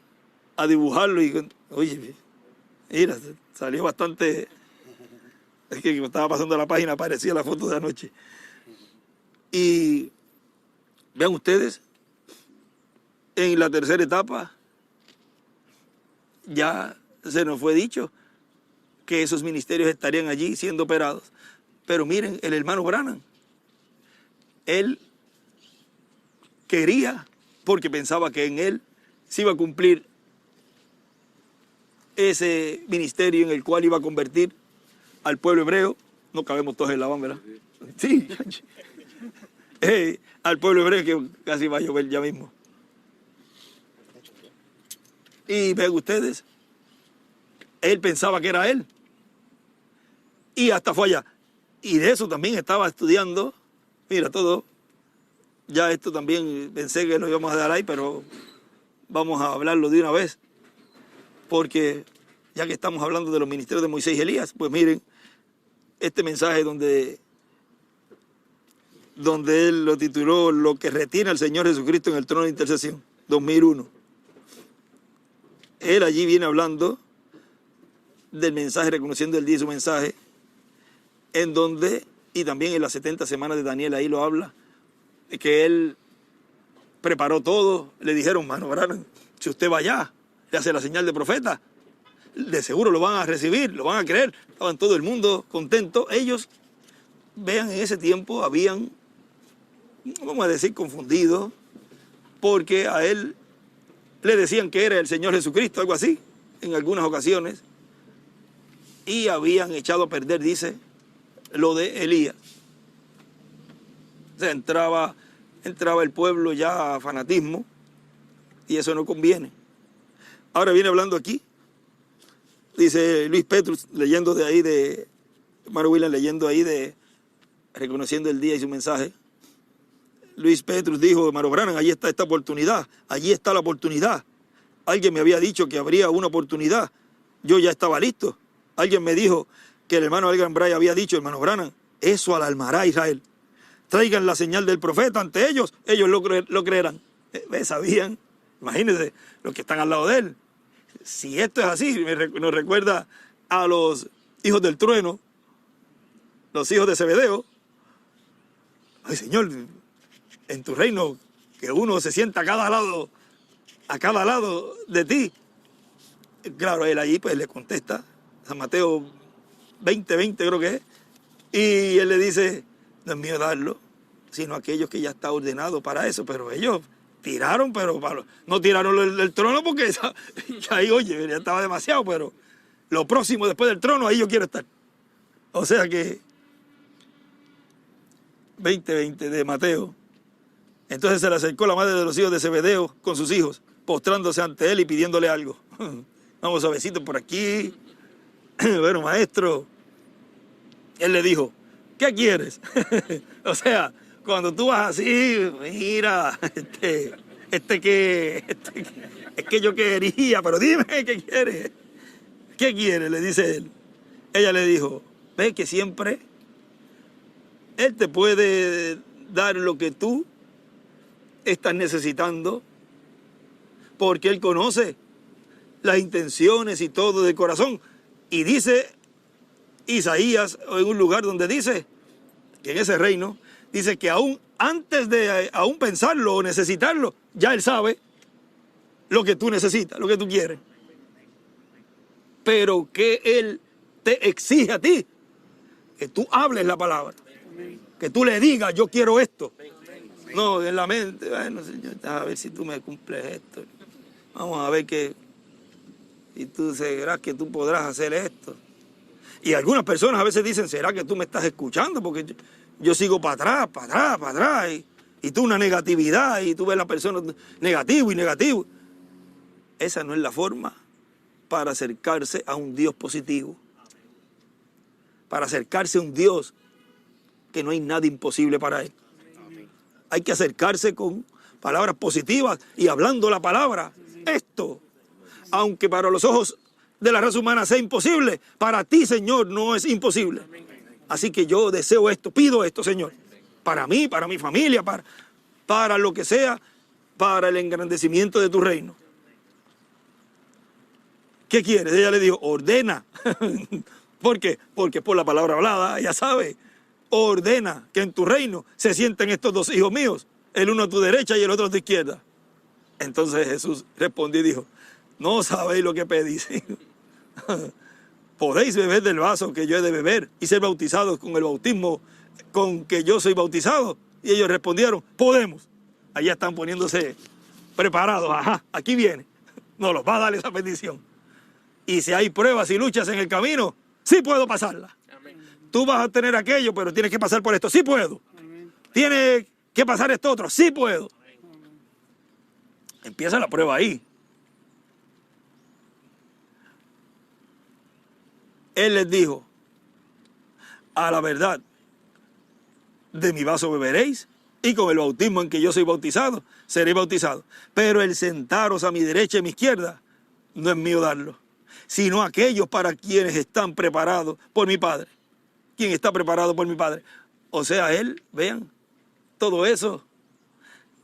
dibujarlo y oye, mira, salió bastante. Es que me estaba pasando la página, aparecía la foto de anoche. Y vean ustedes, en la tercera etapa ya se nos fue dicho que esos ministerios estarían allí siendo operados. Pero miren, el hermano Branham, él quería, porque pensaba que en él se iba a cumplir ese ministerio en el cual iba a convertir al pueblo hebreo. No cabemos todos en la van, ¿verdad? Sí. Al pueblo hebreo, que casi va a llover ya mismo. Y ven ustedes, Él pensaba que era él. Y hasta fue allá. Y de eso también estaba estudiando. Mira, todo. Ya esto también pensé que lo íbamos a dar ahí, pero vamos a hablarlo de una vez. Porque ya que estamos hablando de los ministerios de Moisés y Elías, pues miren, este mensaje donde él lo tituló "Lo que retiene al Señor Jesucristo en el trono de intercesión", 2001. Él allí viene hablando del mensaje, reconociendo el día y su mensaje, en donde, y también en las 70 semanas de Daniel, ahí lo habla, de que él preparó todo. Le dijeron, mano Branham, si usted va allá, le hace la señal de profeta, de seguro lo van a recibir, lo van a creer. Estaban todo el mundo contento. Ellos, vean, en ese tiempo habían, vamos a decir, confundidos, porque a él le decían que era el Señor Jesucristo, algo así, en algunas ocasiones, y habían echado a perder, dice, lo de Elías. O sea, entraba el pueblo ya a fanatismo, y eso no conviene. Ahora viene hablando aquí, dice Luis Petrus, leyendo de ahí de, hermano William, leyendo ahí de, reconociendo el día y su mensaje. Luis Petrus dijo, hermano Branham, allí está esta oportunidad, allí está la oportunidad. Alguien me había dicho que habría una oportunidad, yo ya estaba listo. Alguien me dijo que el hermano Elgan Bray había dicho, hermano Branham, eso alarmará a Israel. Traigan la señal del profeta ante ellos, ellos lo creerán. ¿Sabían? Imagínense los que están al lado de él. Si esto es así, nos recuerda a los hijos del trueno, los hijos de Zebedeo. Ay, Señor, en tu reino, que uno se sienta a cada lado de ti. Claro, él allí pues le contesta, San Mateo 20:20 creo que es, y él le dice, no es mío darlo, sino aquellos que ya está ordenado para eso. Pero ellos tiraron, pero no tiraron el trono porque ya ahí, oye, ya estaba demasiado, pero lo próximo después del trono, ahí yo quiero estar. O sea que 20:20 de Mateo. Entonces se le acercó la madre de los hijos de Zebedeo con sus hijos, postrándose ante él y pidiéndole algo. Vamos suavecito por aquí. Bueno, maestro, él le dijo, ¿qué quieres? O sea, cuando tú vas así, mira, es que yo quería, pero dime, ¿qué quieres? ¿Qué quieres? Le dice él. Ella le dijo, ve que siempre él te puede dar lo que tú estás necesitando, porque él conoce las intenciones y todo del corazón. Y dice Isaías, en un lugar donde dice que en ese reino, dice que aún antes de aún pensarlo o necesitarlo, ya él sabe lo que tú necesitas, lo que tú quieres. Pero que él te exige a ti, que tú hables la palabra, que tú le digas, yo quiero esto. No, en la mente, bueno, Señor, a ver si tú me cumples esto. Vamos a ver que, y tú serás que tú podrás hacer esto. Y algunas personas a veces dicen, ¿será que tú me estás escuchando? Porque yo sigo para atrás, y tú una negatividad, y tú ves a la persona negativo y negativo. Esa no es la forma para acercarse a un Dios positivo. Para acercarse a un Dios que no hay nada imposible para él. Hay que acercarse con palabras positivas y hablando la palabra. Esto, aunque para los ojos de la raza humana sea imposible, para ti, Señor, no es imposible. Así que yo deseo esto, pido esto, Señor, para mí, para mi familia, para lo que sea, para el engrandecimiento de tu reino. ¿Qué quieres? Ella le dijo, ordena. ¿Por qué? Porque por la palabra hablada, ya sabe, ordena que en tu reino se sienten estos dos hijos míos, el uno a tu derecha y el otro a tu izquierda. Entonces Jesús respondió y dijo, no sabéis lo que pedís. ¿Podéis beber del vaso que yo he de beber y ser bautizados con el bautismo con que yo soy bautizado? Y ellos respondieron, podemos. Allá están poniéndose preparados. Ajá, aquí viene. Nos los va a dar esa bendición. Y si hay pruebas y luchas en el camino, sí puedo pasarla. Amén. Tú vas a tener aquello, pero tienes que pasar por esto. Sí puedo. Amén. Tienes que pasar esto otro. Sí puedo. Amén. Empieza la prueba ahí. Él les dijo, a la verdad, de mi vaso beberéis, y con el bautismo en que yo soy bautizado, seré bautizado. Pero el sentaros a mi derecha y a mi izquierda, no es mío darlo, sino aquellos para quienes están preparados por mi Padre. ¿Quién está preparado por mi Padre? O sea, Él, vean, todo eso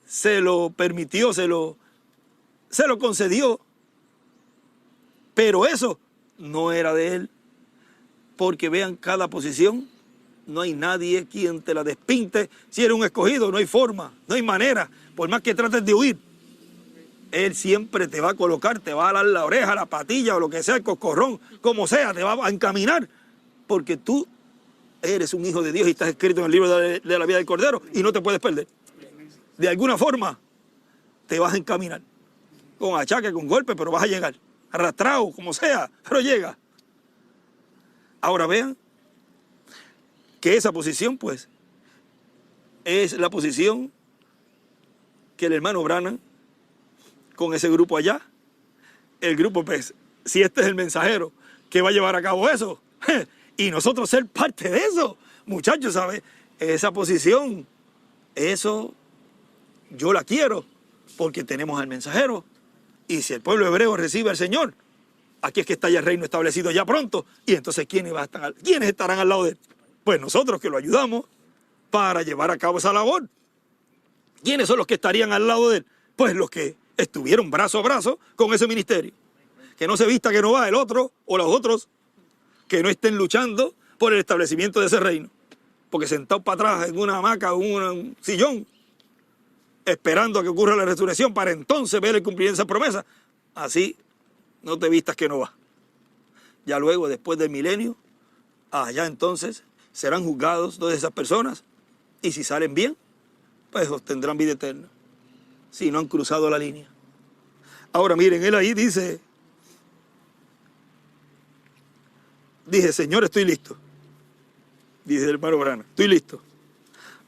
se lo permitió, se lo concedió, pero eso no era de Él, porque vean cada posición, no hay nadie quien te la despinte. Si eres un escogido, no hay forma, no hay manera, por más que trates de huir. Él siempre te va a colocar, te va a dar la oreja, la patilla o lo que sea, el coscorrón, como sea, te va a encaminar, porque tú eres un hijo de Dios y estás escrito en el libro de la vida del Cordero y no te puedes perder. De alguna forma te vas a encaminar, con achaque, con golpe, pero vas a llegar, arrastrado, como sea, pero llega. Ahora vean que esa posición, pues, es la posición que el hermano Branham, con ese grupo allá, el grupo, pues, si este es el mensajero que va a llevar a cabo eso, y nosotros ser parte de eso, muchachos, ¿sabes? Esa posición, eso yo la quiero, porque tenemos al mensajero, y si el pueblo hebreo recibe al Señor, aquí es que está ya el reino establecido ya pronto, y entonces ¿quiénes estarán al lado de él? Pues nosotros que lo ayudamos para llevar a cabo esa labor. ¿Quiénes son los que estarían al lado de él? Pues los que estuvieron brazo a brazo con ese ministerio. Que no se vista que no va el otro o los otros que no estén luchando por el establecimiento de ese reino. Porque sentados para atrás en una hamaca o un sillón, esperando a que ocurra la resurrección para entonces ver el cumplimiento de esa promesa. Así no te vistas que no va. Ya luego, después del milenio, allá entonces serán juzgados todas esas personas, y si salen bien, pues obtendrán vida eterna, si no han cruzado la línea. Ahora miren, él ahí dice, Señor, estoy listo. Dice el hermano Branham, estoy listo.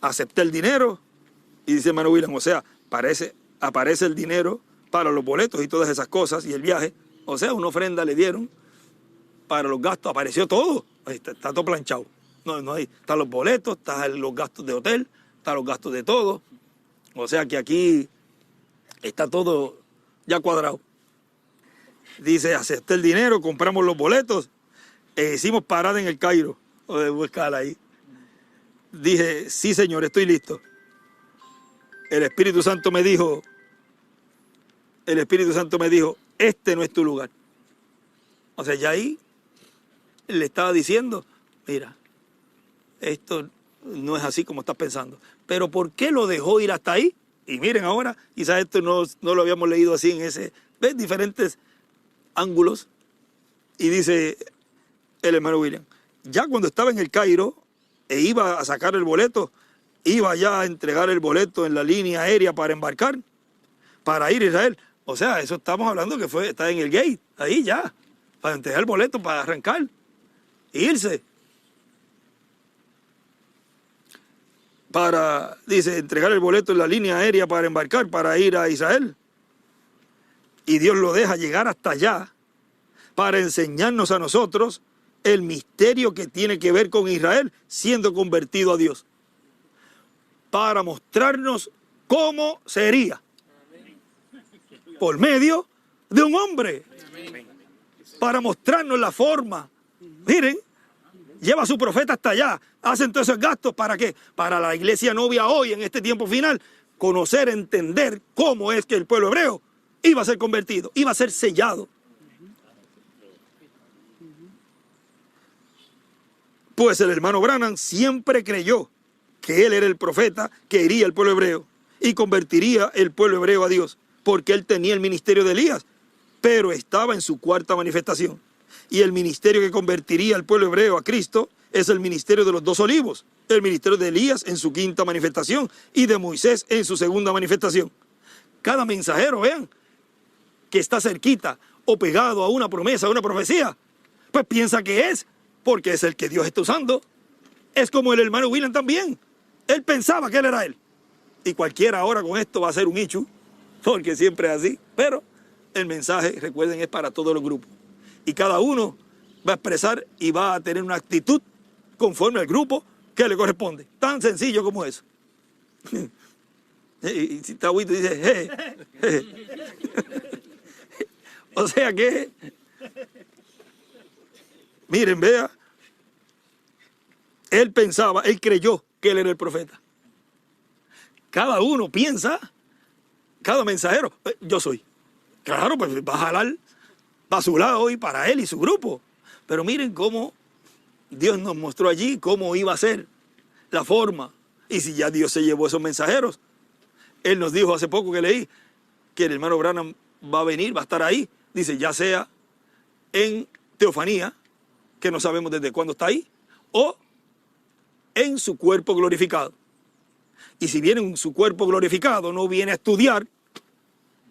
Acepté el dinero, y dice el hermano William, o sea, aparece el dinero para los boletos y todas esas cosas, y el viaje, o sea, una ofrenda le dieron para los gastos, apareció todo, está todo planchado. No hay, están los boletos, están los gastos de hotel, están los gastos de todo. O sea que aquí está todo ya cuadrado. Dice, acepté el dinero, compramos los boletos, hicimos parada en el Cairo, o de buscar ahí. Dije, sí Señor, estoy listo. El Espíritu Santo me dijo, este no es tu lugar. O sea, ya ahí le estaba diciendo, mira, esto no es así como estás pensando. Pero ¿por qué lo dejó ir hasta ahí? Y miren ahora, quizás esto no lo habíamos leído así en ese, ¿ves? Diferentes ángulos. Y dice el hermano William, ya cuando estaba en el Cairo e iba a sacar el boleto, iba ya a entregar el boleto en la línea aérea para embarcar, para ir a Israel. O sea, eso estamos hablando que está en el gate, ahí ya, para entregar el boleto, para arrancar, irse. Dice, entregar el boleto en la línea aérea para embarcar, para ir a Israel. Y Dios lo deja llegar hasta allá para enseñarnos a nosotros el misterio que tiene que ver con Israel siendo convertido a Dios. Para mostrarnos cómo sería. Por medio de un hombre. Para mostrarnos la forma. Miren, lleva a su profeta hasta allá. Hacen todos esos gastos, ¿para qué? Para la iglesia novia hoy, en este tiempo final, conocer, entender cómo es que el pueblo hebreo iba a ser convertido, iba a ser sellado. Pues el hermano Branham siempre creyó que él era el profeta que iría al pueblo hebreo y convertiría el pueblo hebreo a Dios, porque él tenía el ministerio de Elías, pero estaba en su cuarta manifestación. Y el ministerio que convertiría al pueblo hebreo a Cristo es el ministerio de los 2 olivos, el ministerio de Elías en su quinta manifestación y de Moisés en su segunda manifestación. Cada mensajero, vean, que está cerquita o pegado a una promesa, a una profecía, pues piensa que es, porque es el que Dios está usando. Es como el hermano William también. Él pensaba que él era él. Y cualquiera ahora con esto va a ser un ichu, porque siempre es así. Pero el mensaje, recuerden, es para todos los grupos. Y cada uno va a expresar y va a tener una actitud conforme al grupo que le corresponde. Tan sencillo como eso. Y si está Huito dice, O sea que, miren, vea, él pensaba, él creyó que él era el profeta. Cada uno piensa, cada mensajero, yo soy. Claro, pues va a jalar para su lado y para él y su grupo. Pero miren cómo Dios nos mostró allí cómo iba a ser la forma. Y si ya Dios se llevó esos mensajeros, Él nos dijo hace poco que leí que el hermano Branham va a venir, va a estar ahí. Dice, ya sea en teofanía, que no sabemos desde cuándo está ahí, o en su cuerpo glorificado. Y si viene en su cuerpo glorificado, no viene a estudiar,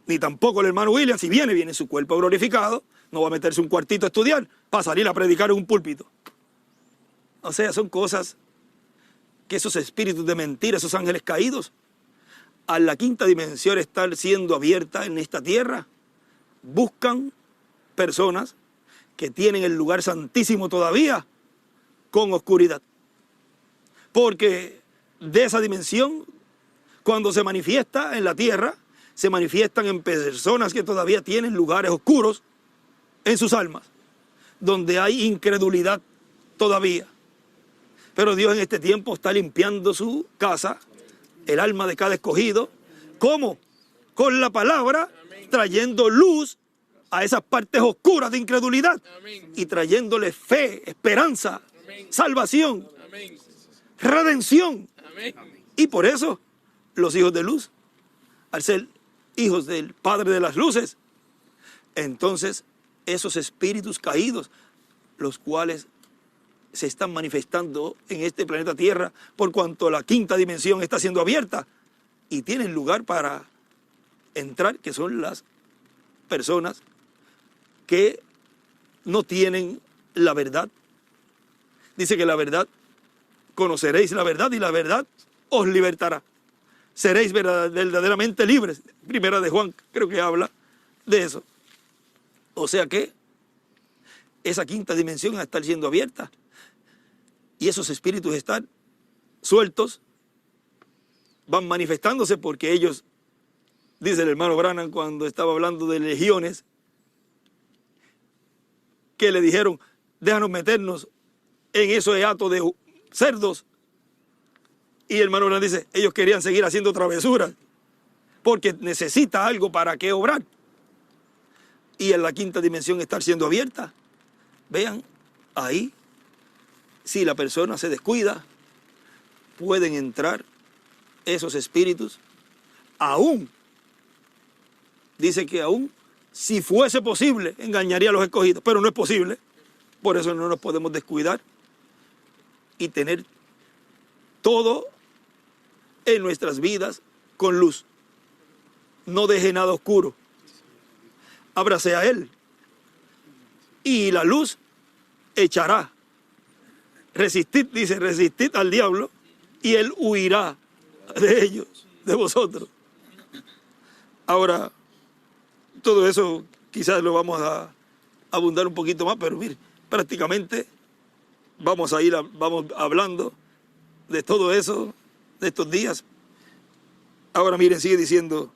ni tampoco el hermano William, si viene en su cuerpo glorificado, no va a meterse un cuartito a estudiar para salir a predicar en un púlpito. O sea, son cosas que esos espíritus de mentira, esos ángeles caídos, a la quinta dimensión estar siendo abierta en esta tierra, buscan personas que tienen el lugar santísimo todavía con oscuridad. Porque de esa dimensión, cuando se manifiesta en la tierra, se manifiestan en personas que todavía tienen lugares oscuros en sus almas, donde hay incredulidad todavía. Pero Dios en este tiempo está limpiando su casa, el alma de cada escogido. ¿Cómo? Con la palabra, trayendo luz a esas partes oscuras de incredulidad. Amén. Y trayéndole fe, esperanza, amén, salvación, amén, redención. Amén. Y por eso los hijos de luz, al ser hijos del Padre de las luces, entonces esos espíritus caídos, los cuales se están manifestando en este planeta Tierra por cuanto la quinta dimensión está siendo abierta y tienen lugar para entrar, que son las personas que no tienen la verdad. Dice que la verdad, conoceréis la verdad y la verdad os libertará. Seréis verdaderamente libres. Primera de Juan creo que habla de eso. O sea que esa quinta dimensión va a estar siendo abierta. Y esos espíritus están sueltos, van manifestándose porque ellos, dice el hermano Branham cuando estaba hablando de legiones, que le dijeron, déjanos meternos en esos hatos de cerdos. Y el hermano Branham dice, ellos querían seguir haciendo travesuras, porque necesita algo para que obrar. Y en la quinta dimensión estar siendo abierta. Vean, ahí, si la persona se descuida, pueden entrar esos espíritus. Aún, dice que aún, si fuese posible, engañaría a los escogidos, pero no es posible. Por eso no nos podemos descuidar y tener todo en nuestras vidas con luz. No deje nada oscuro. Ábrase a Él y la luz echará. Resistid, dice, resistid al diablo y él huirá de ellos, de vosotros. Ahora, todo eso quizás lo vamos a abundar un poquito más, pero mire, prácticamente vamos hablando de todo eso, de estos días. Ahora miren, sigue diciendo,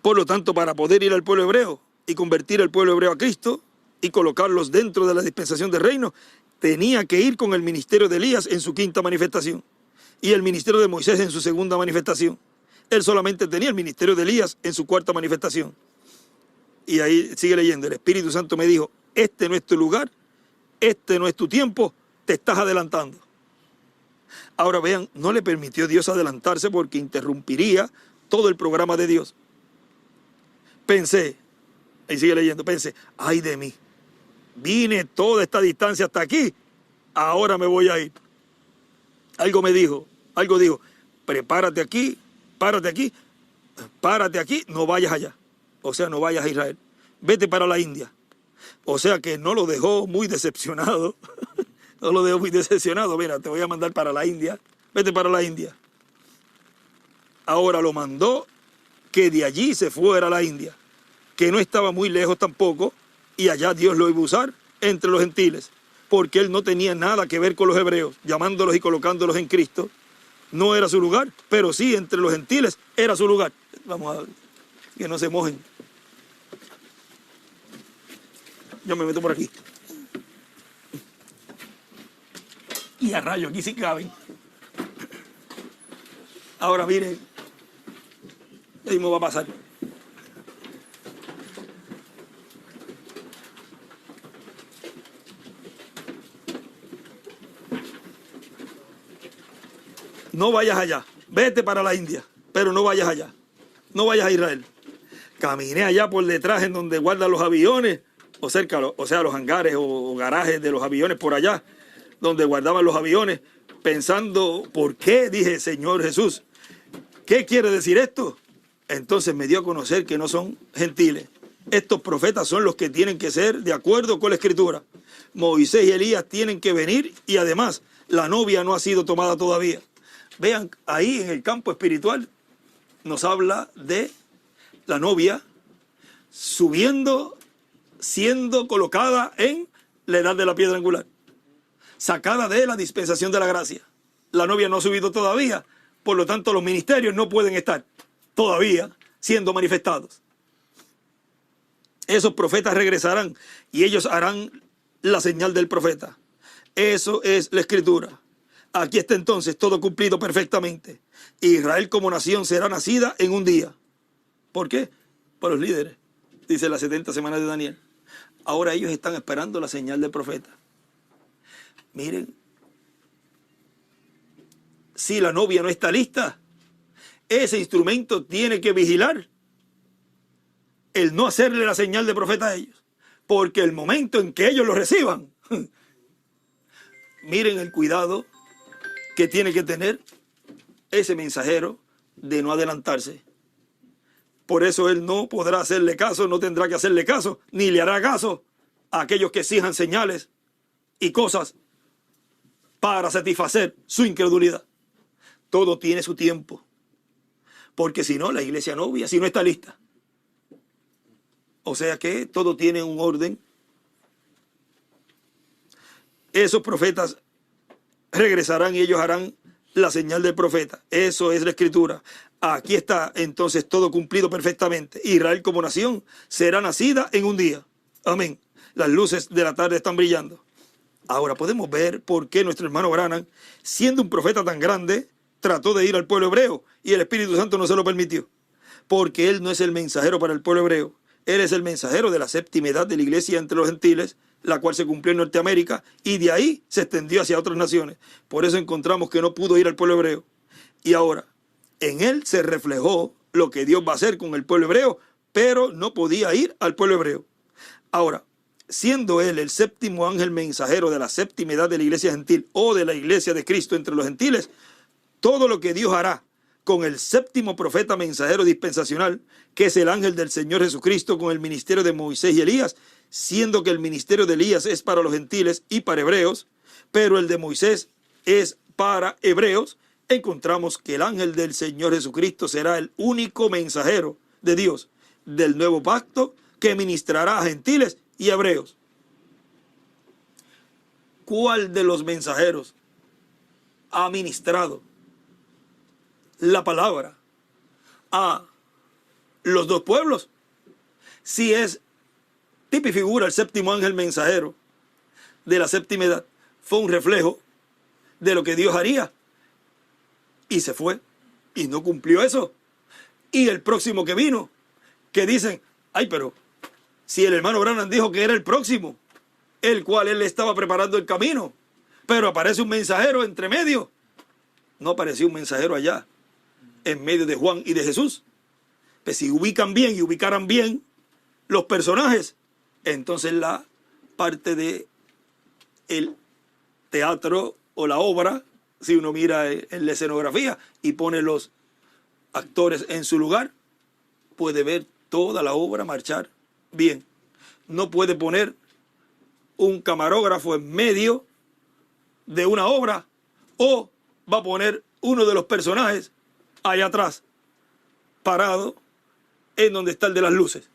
por lo tanto, para poder ir al pueblo hebreo y convertir al pueblo hebreo a Cristo y colocarlos dentro de la dispensación del reino, tenía que ir con el ministerio de Elías en su quinta manifestación y el ministerio de Moisés en su segunda manifestación. Él solamente tenía el ministerio de Elías en su cuarta manifestación. Y ahí sigue leyendo, el Espíritu Santo me dijo, este no es tu lugar, este no es tu tiempo, te estás adelantando. Ahora vean, no le permitió Dios adelantarse porque interrumpiría todo el programa de Dios. Pensé, ahí sigue leyendo, pensé, ay de mí. Vine toda esta distancia hasta aquí, ahora me voy a ir. Algo dijo, prepárate aquí, párate aquí, párate aquí, no vayas allá. O sea, no vayas a Israel, vete para la India. O sea que no lo dejó muy decepcionado, no lo dejó muy decepcionado, mira, te voy a mandar para la India, vete para la India. Ahora lo mandó que de allí se fuera a la India, que no estaba muy lejos tampoco, y allá Dios lo iba a usar entre los gentiles, porque él no tenía nada que ver con los hebreos, llamándolos y colocándolos en Cristo. No era su lugar, pero sí entre los gentiles era su lugar. Vamos a ver, que no se mojen. Yo me meto por aquí. Y a rayo, aquí sí caben. Ahora miren, ahí me va a pasar. No vayas allá, vete para la India, pero no vayas allá, no vayas a Israel. Caminé allá por detrás en donde guardan los aviones, o cerca, o sea, los hangares o garajes de los aviones por allá, donde guardaban los aviones, pensando, ¿por qué? Dije, Señor Jesús, ¿qué quiere decir esto? Entonces me dio a conocer que no son gentiles. Estos profetas son los que tienen que ser de acuerdo con la Escritura. Moisés y Elías tienen que venir y además la novia no ha sido tomada todavía. Vean, ahí en el campo espiritual nos habla de la novia subiendo, siendo colocada en la edad de la piedra angular, sacada de la dispensación de la gracia. La novia no ha subido todavía, por lo tanto los ministerios no pueden estar todavía siendo manifestados. Esos profetas regresarán y ellos harán la señal del profeta. Eso es la Escritura. Aquí está entonces todo cumplido perfectamente. Israel como nación será nacida en un día. ¿Por qué? Por los líderes, dice las 70 semanas de Daniel. Ahora ellos están esperando la señal del profeta. Miren, si la novia no está lista, ese instrumento tiene que vigilar el no hacerle la señal de profeta a ellos. Porque el momento en que ellos lo reciban, miren el cuidado que tiene que tener ese mensajero de no adelantarse. Por eso él no podrá hacerle caso, no tendrá que hacerle caso, ni le hará caso a aquellos que exijan señales y cosas para satisfacer su incredulidad. Todo tiene su tiempo. Porque si no, la iglesia novia, si no está lista. O sea que todo tiene un orden. Esos profetas regresarán y ellos harán la señal del profeta. Eso es la Escritura. Aquí está entonces todo cumplido perfectamente. Israel como nación será nacida en un día. Amén. Las luces de la tarde están brillando. Ahora podemos ver por qué nuestro hermano Branham, siendo un profeta tan grande, trató de ir al pueblo hebreo y el Espíritu Santo no se lo permitió. Porque él no es el mensajero para el pueblo hebreo. Él es el mensajero de la séptima edad de la iglesia entre los gentiles, la cual se cumplió en Norteamérica y de ahí se extendió hacia otras naciones. Por eso encontramos que no pudo ir al pueblo hebreo. Y ahora, en él se reflejó lo que Dios va a hacer con el pueblo hebreo, pero no podía ir al pueblo hebreo. Ahora, siendo él el séptimo ángel mensajero de la séptima edad de la iglesia gentil o de la iglesia de Cristo entre los gentiles, todo lo que Dios hará con el séptimo profeta mensajero dispensacional, que es el ángel del Señor Jesucristo, con el ministerio de Moisés y Elías, siendo que el ministerio de Elías es para los gentiles y para hebreos, pero el de Moisés es para hebreos, encontramos que el ángel del Señor Jesucristo será el único mensajero de Dios del nuevo pacto que ministrará a gentiles y hebreos. ¿Cuál de los mensajeros ha ministrado la palabra a los dos pueblos? Si es tipo y figura el séptimo ángel mensajero de la séptima edad, fue un reflejo de lo que Dios haría y se fue y no cumplió eso. Y el próximo que vino, que dicen, ay, pero si el hermano Branham dijo que era el próximo, el cual él estaba preparando el camino, pero aparece un mensajero entre medio. No apareció un mensajero allá en medio de Juan y de Jesús. Pues si ubican bien y ubicaran bien los personajes, entonces la parte de el teatro o la obra, si uno mira en la escenografía y pone los actores en su lugar, puede ver toda la obra marchar bien. No puede poner un camarógrafo en medio de una obra o va a poner uno de los personajes allá atrás, parado en donde está el de las luces.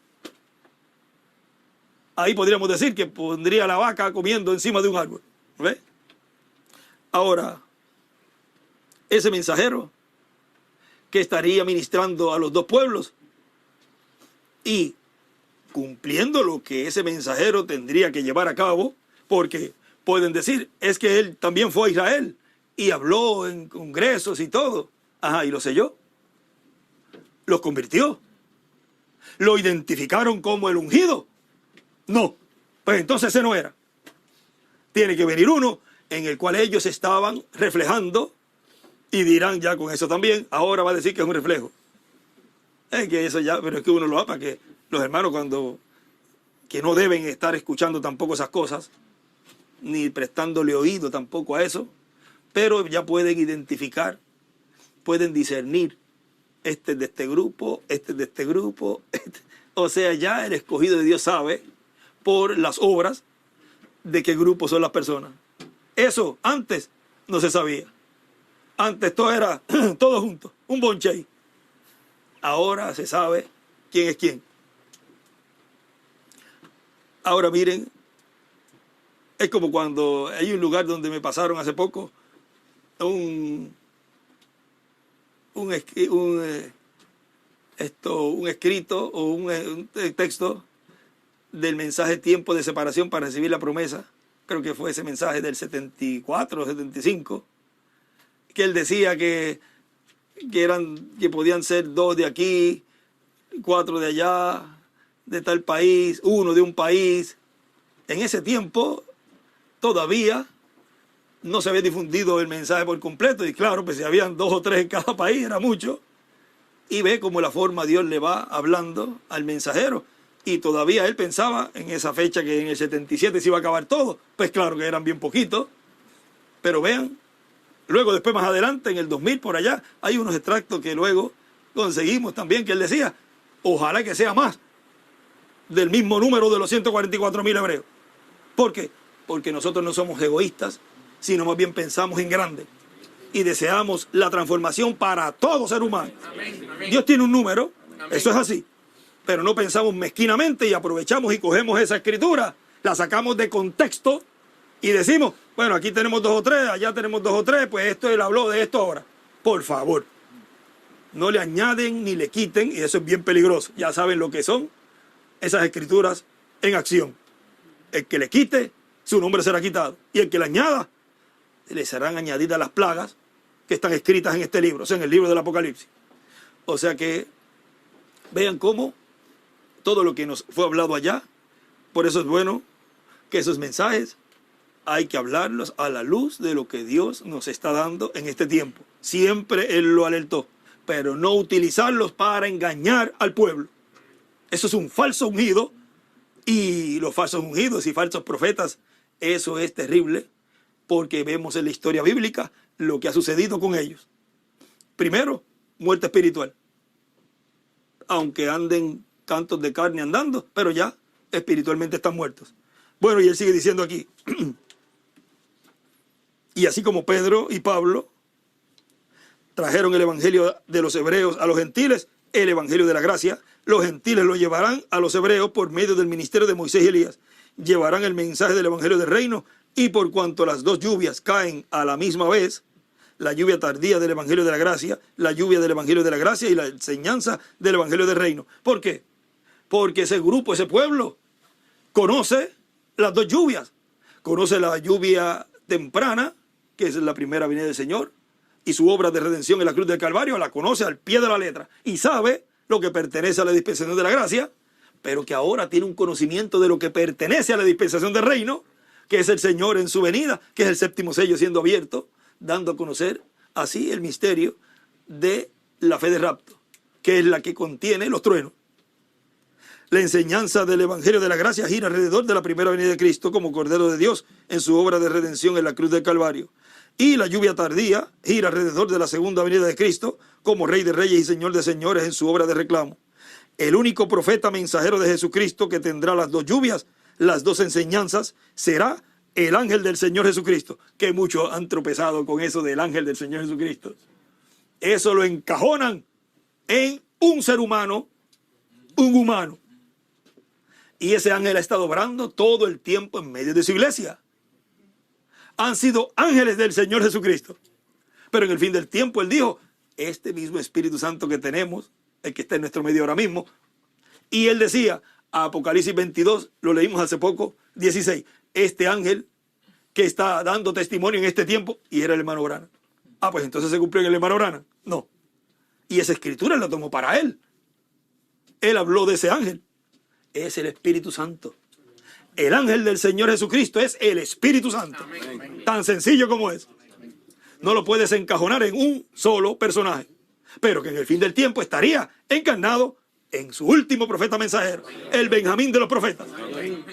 Ahí podríamos decir que pondría la vaca comiendo encima de un árbol. ¿Ve? Ahora, ese mensajero que estaría ministrando a los dos pueblos y cumpliendo lo que ese mensajero tendría que llevar a cabo, porque pueden decir, es que él también fue a Israel y habló en congresos y todo. Ajá, y lo selló. Los convirtió. Lo identificaron como el ungido. No, pues entonces ese no era. Tiene que venir uno en el cual ellos estaban reflejando y dirán ya con eso también, ahora va a decir que es un reflejo. Es que eso ya, pero es que uno lo para que los hermanos que no deben estar escuchando tampoco esas cosas, ni prestándole oído tampoco a eso, pero ya pueden identificar, pueden discernir, este es de este grupo, este es de este grupo, o sea, ya el escogido de Dios sabe por las obras de qué grupo son las personas. Eso antes no se sabía. Antes todo era todo junto, un bonche. Ahora se sabe quién es quién. Ahora miren, es como cuando hay un lugar donde me pasaron hace poco un escrito o un texto del mensaje Tiempo de Separación para recibir la promesa. Creo que fue ese mensaje del 74 o 75, que él decía que podían ser 2 de aquí, 4 de allá, de tal país, 1 de un país. En ese tiempo todavía no se había difundido el mensaje por completo, y claro, pues si habían 2 o 3 en cada país era mucho. Y ve cómo la forma Dios le va hablando al mensajero. Y todavía él pensaba en esa fecha que en el 77 se iba a acabar todo. Pues claro que eran bien poquitos. Pero vean, luego después más adelante, en el 2000 por allá, hay unos extractos que luego conseguimos también, que él decía, ojalá que sea más del mismo número de los 144,000 hebreos. ¿Por qué? Porque nosotros no somos egoístas, sino más bien pensamos en grande. Y deseamos la transformación para todo ser humano. Amén. Dios tiene un número, amén. Eso es así. Pero no pensamos mezquinamente y aprovechamos y cogemos esa escritura, la sacamos de contexto y decimos, bueno, aquí tenemos 2 o 3, allá tenemos 2 o 3, pues esto él habló de esto ahora. Por favor, no le añaden ni le quiten, y eso es bien peligroso. Ya saben lo que son esas escrituras en acción. El que le quite, su nombre será quitado. Y el que le añada, le serán añadidas las plagas que están escritas en este libro, o sea, en el libro del Apocalipsis. O sea que vean cómo todo lo que nos fue hablado allá, por eso es bueno que esos mensajes hay que hablarlos a la luz de lo que Dios nos está dando en este tiempo. Siempre Él lo alertó, pero no utilizarlos para engañar al pueblo. Eso es un falso ungido, y los falsos ungidos y falsos profetas, eso es terrible, porque vemos en la historia bíblica lo que ha sucedido con ellos. Primero, muerte espiritual. Aunque anden cantos de carne andando, pero ya espiritualmente están muertos. Bueno, y él sigue diciendo aquí, y así como Pedro y Pablo trajeron el evangelio de los hebreos a los gentiles, el evangelio de la gracia, los gentiles lo llevarán a los hebreos por medio del ministerio de Moisés y Elías. Llevarán el mensaje del evangelio del reino, y por cuanto las 2 lluvias caen a la misma vez, la lluvia tardía del evangelio de la gracia, la lluvia del evangelio de la gracia y la enseñanza del evangelio del reino. ¿Por qué? Porque ese grupo, ese pueblo, conoce las 2 lluvias. Conoce la lluvia temprana, que es la primera venida del Señor, y su obra de redención en la cruz del Calvario, la conoce al pie de la letra, y sabe lo que pertenece a la dispensación de la gracia, pero que ahora tiene un conocimiento de lo que pertenece a la dispensación del reino, que es el Señor en su venida, que es el 7º sello siendo abierto, dando a conocer así el misterio de la fe de rapto, que es la que contiene los truenos. La enseñanza del evangelio de la gracia gira alrededor de la primera venida de Cristo como Cordero de Dios en su obra de redención en la cruz del Calvario. Y la lluvia tardía gira alrededor de la segunda venida de Cristo como Rey de Reyes y Señor de Señores en su obra de reclamo. El único profeta mensajero de Jesucristo que tendrá las 2 lluvias, las 2 enseñanzas, será el ángel del Señor Jesucristo. Que muchos han tropezado con eso del ángel del Señor Jesucristo. Eso lo encajonan en un ser humano, un humano. Y ese ángel ha estado obrando todo el tiempo en medio de su iglesia. Han sido ángeles del Señor Jesucristo. Pero en el fin del tiempo Él dijo, este mismo Espíritu Santo que tenemos, el que está en nuestro medio ahora mismo, y Él decía, Apocalipsis 22, lo leímos hace poco, 16, este ángel que está dando testimonio en este tiempo, y era el hermano Branham. Pues entonces se cumplió en el hermano Branham. No. Y esa escritura la tomó para Él. Él habló de ese ángel. Es el Espíritu Santo. El ángel del Señor Jesucristo es el Espíritu Santo. Amén. Tan sencillo como es. No lo puedes encajonar en un solo personaje. Pero que en el fin del tiempo estaría encarnado en su último profeta mensajero. El Benjamín de los profetas. Amén.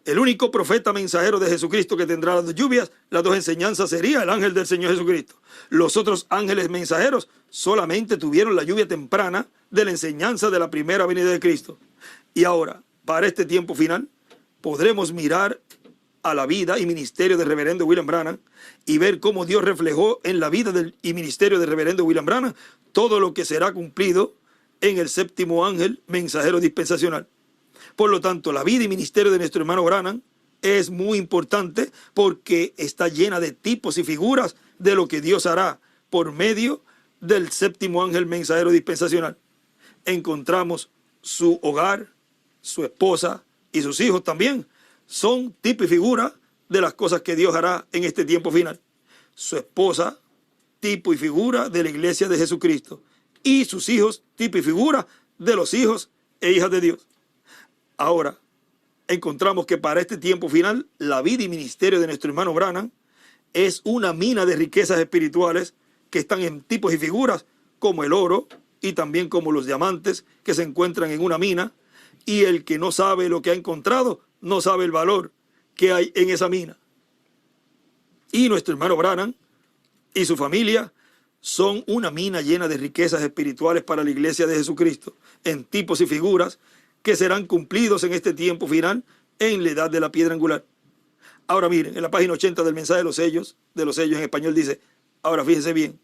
El único profeta mensajero de Jesucristo que tendrá las dos lluvias, las dos enseñanzas, sería el ángel del Señor Jesucristo. Los otros ángeles mensajeros solamente tuvieron la lluvia temprana de la enseñanza de la primera venida de Cristo. Y ahora, para este tiempo final, podremos mirar a la vida y ministerio del reverendo William Branham y ver cómo Dios reflejó en la vida y ministerio del reverendo William Branham todo lo que será cumplido en el séptimo ángel mensajero dispensacional. Por lo tanto, la vida y ministerio de nuestro hermano Branham es muy importante porque está llena de tipos y figuras de lo que Dios hará por medio del séptimo ángel mensajero dispensacional. Encontramos su hogar, su esposa y sus hijos también. Son tipo y figura de las cosas que Dios hará en este tiempo final. Su esposa, tipo y figura de la iglesia de Jesucristo. Y sus hijos, tipo y figura de los hijos e hijas de Dios. Ahora, encontramos que para este tiempo final, la vida y ministerio de nuestro hermano Branham es una mina de riquezas espirituales que están en tipos y figuras como el oro y también como los diamantes que se encuentran en una mina, y el que no sabe lo que ha encontrado no sabe el valor que hay en esa mina. Y nuestro hermano Branham y su familia son una mina llena de riquezas espirituales para la iglesia de Jesucristo, en tipos y figuras que serán cumplidos en este tiempo final en la edad de la piedra angular. Ahora miren, en la página 80 del mensaje de los sellos en español dice, ahora fíjense bien,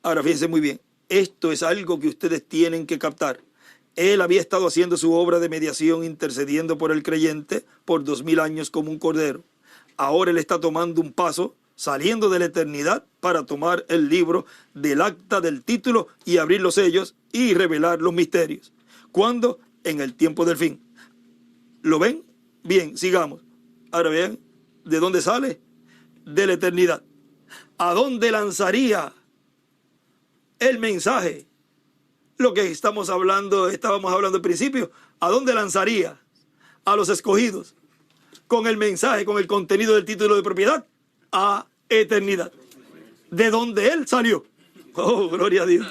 ahora fíjense muy bien, esto es algo que ustedes tienen que captar. Él había estado haciendo su obra de mediación, intercediendo por el creyente por 2000 años como un cordero. Ahora Él está tomando un paso, saliendo de la eternidad para tomar el libro del acta del título y abrir los sellos y revelar los misterios. ¿Cuándo? En el tiempo del fin. ¿Lo ven? Bien, sigamos. Ahora vean, ¿de dónde sale? De la eternidad. ¿A dónde lanzaría el mensaje? Lo que estábamos hablando al principio. ¿A dónde lanzaría a los escogidos con el mensaje, con el contenido del título de propiedad? A eternidad. ¿De dónde Él salió? Oh, gloria a Dios.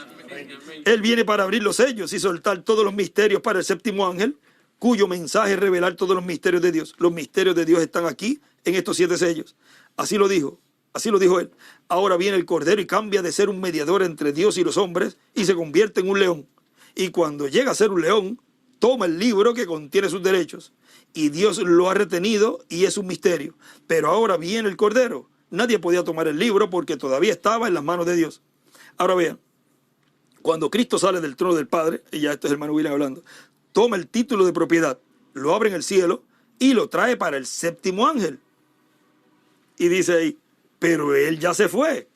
Él viene para abrir los sellos y soltar todos los misterios para el séptimo ángel, cuyo mensaje es revelar todos los misterios de Dios. Los misterios de Dios están aquí en estos 7 sellos. Así lo dijo Él. Ahora viene el Cordero y cambia de ser un mediador entre Dios y los hombres y se convierte en un león. Y cuando llega a ser un león, toma el libro que contiene sus derechos. Y Dios lo ha retenido y es un misterio. Pero ahora viene el Cordero. Nadie podía tomar el libro porque todavía estaba en las manos de Dios. Ahora vean. Cuando Cristo sale del trono del Padre, y ya esto es el hermano William hablando, toma el título de propiedad, lo abre en el cielo y lo trae para el séptimo ángel. Y dice ahí, pero él ya se fue.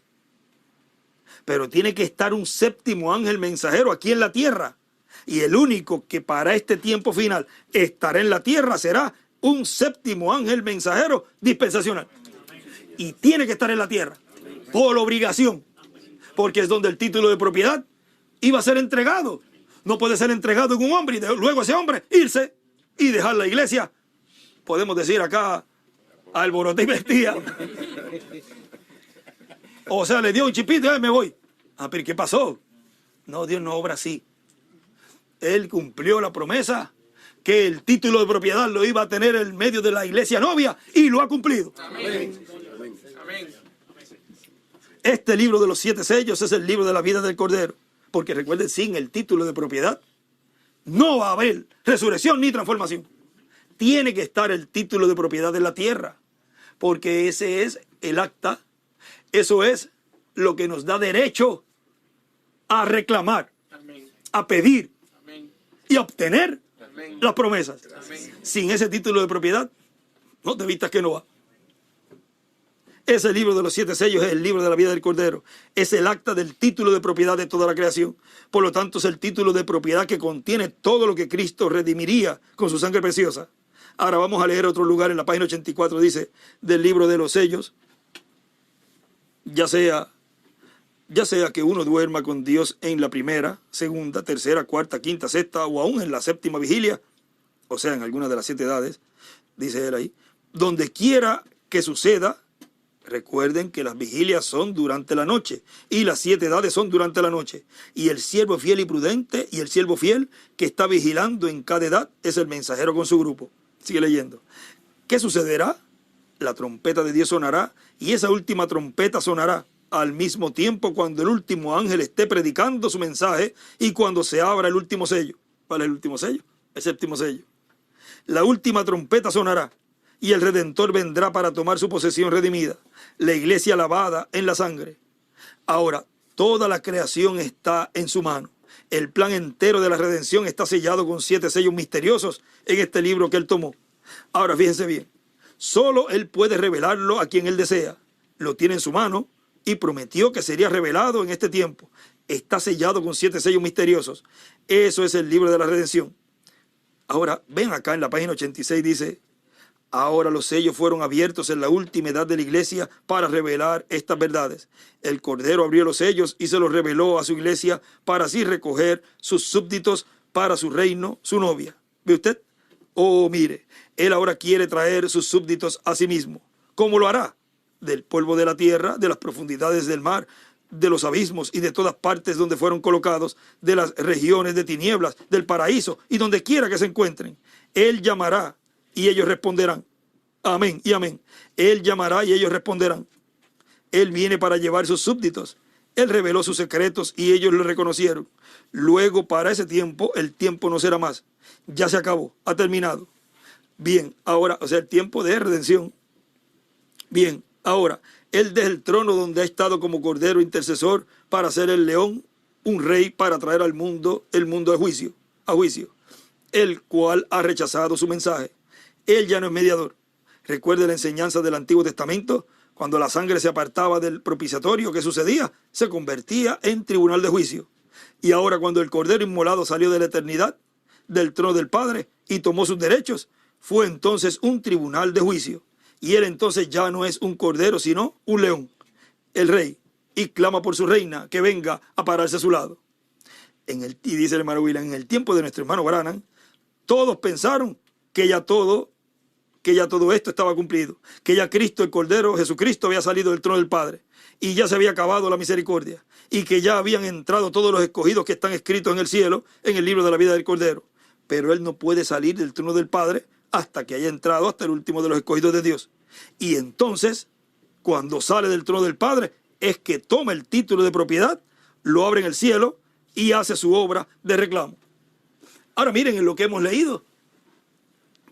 Pero tiene que estar un séptimo ángel mensajero aquí en la tierra. Y el único que para este tiempo final estará en la tierra será un séptimo ángel mensajero dispensacional. Y tiene que estar en la tierra por obligación, porque es donde el título de propiedad iba a ser entregado. No puede ser entregado en un hombre y luego ese hombre irse y dejar la iglesia. Podemos decir acá, alboroté y vestía. O sea, le dio un chipito y me voy. Pero ¿qué pasó? No, Dios no obra así. Él cumplió la promesa que el título de propiedad lo iba a tener en medio de la iglesia novia y lo ha cumplido. Amén. Amén. Este libro de los 7 sellos es el libro de la vida del Cordero. Porque recuerden, sin el título de propiedad no va a haber resurrección ni transformación. Tiene que estar el título de propiedad en la tierra, porque ese es el acta, eso es lo que nos da derecho a reclamar, amén, a pedir, amén, y obtener las promesas. Sin ese título de propiedad, no te vistas que no va. Ese libro de los 7 sellos es el libro de la vida del Cordero. Es el acta del título de propiedad de toda la creación. Por lo tanto, es el título de propiedad que contiene todo lo que Cristo redimiría con su sangre preciosa. Ahora vamos a leer otro lugar en la página 84, dice, del libro de los sellos. Ya sea que uno duerma con Dios en la primera, segunda, tercera, cuarta, quinta, sexta o aún en la séptima vigilia, o sea, en alguna de las 7 edades, dice él ahí, donde quiera que suceda. Recuerden que las vigilias son durante la noche y las 7 edades son durante la noche. Y el siervo fiel y prudente y el siervo fiel que está vigilando en cada edad es el mensajero con su grupo. Sigue leyendo. ¿Qué sucederá? La trompeta de Dios sonará y esa última trompeta sonará al mismo tiempo cuando el último ángel esté predicando su mensaje y cuando se abra el último sello. ¿Cuál es el último sello? El 7º sello. La última trompeta sonará y el Redentor vendrá para tomar su posesión redimida, la iglesia lavada en la sangre. Ahora, toda la creación está en su mano. El plan entero de la redención está sellado con 7 sellos misteriosos en este libro que él tomó. Ahora, fíjense bien, solo él puede revelarlo a quien él desea. Lo tiene en su mano y prometió que sería revelado en este tiempo. Está sellado con 7 sellos misteriosos. Eso es el libro de la redención. Ahora, ven acá en la página 86, dice, ahora los sellos fueron abiertos en la última edad de la iglesia para revelar estas verdades. El Cordero abrió los sellos y se los reveló a su iglesia para así recoger sus súbditos para su reino, su novia. ¿Ve usted? Oh, mire, él ahora quiere traer sus súbditos a sí mismo. ¿Cómo lo hará? Del polvo de la tierra, de las profundidades del mar, de los abismos y de todas partes donde fueron colocados, de las regiones de tinieblas, del paraíso y donde quiera que se encuentren. Él llamará y ellos responderán. Amén y amén. Él llamará y ellos responderán. Él viene para llevar sus súbditos. Él reveló sus secretos y ellos lo reconocieron. Luego, para ese tiempo, el tiempo no será más. Ya se acabó, ha terminado. Bien, ahora, o sea, el tiempo de redención. Bien, ahora, él desde el trono donde ha estado como cordero intercesor para ser el león, un rey para traer al mundo el mundo a juicio, el cual ha rechazado su mensaje. Él ya no es mediador. Recuerde la enseñanza del Antiguo Testamento, cuando la sangre se apartaba del propiciatorio, ¿qué sucedía? Se convertía en tribunal de juicio. Y ahora cuando el Cordero inmolado salió de la eternidad, del trono del Padre, y tomó sus derechos, fue entonces un tribunal de juicio. Y él entonces ya no es un cordero, sino un león, el rey, y clama por su reina que venga a pararse a su lado. Y dice el hermano William, en el tiempo de nuestro hermano Branham, todos pensaron que ya todo esto estaba cumplido, que ya Cristo, el Cordero, Jesucristo, había salido del trono del Padre, y ya se había acabado la misericordia, y que ya habían entrado todos los escogidos que están escritos en el cielo, en el libro de la vida del Cordero. Pero él no puede salir del trono del Padre hasta que haya entrado hasta el último de los escogidos de Dios. Y entonces, cuando sale del trono del Padre, es que toma el título de propiedad, lo abre en el cielo y hace su obra de reclamo. Ahora miren en lo que hemos leído,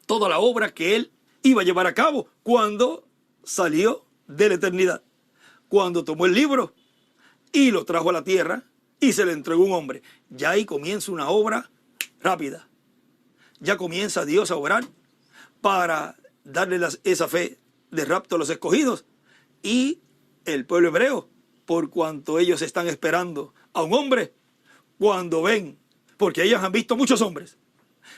toda la obra que él iba a llevar a cabo cuando salió de la eternidad, cuando tomó el libro y lo trajo a la tierra y se le entregó a un hombre. Ya ahí comienza una obra rápida. Ya comienza Dios a obrar para darle esa fe de rapto a los escogidos y el pueblo hebreo, por cuanto ellos están esperando a un hombre, cuando ven, porque ellos han visto muchos hombres,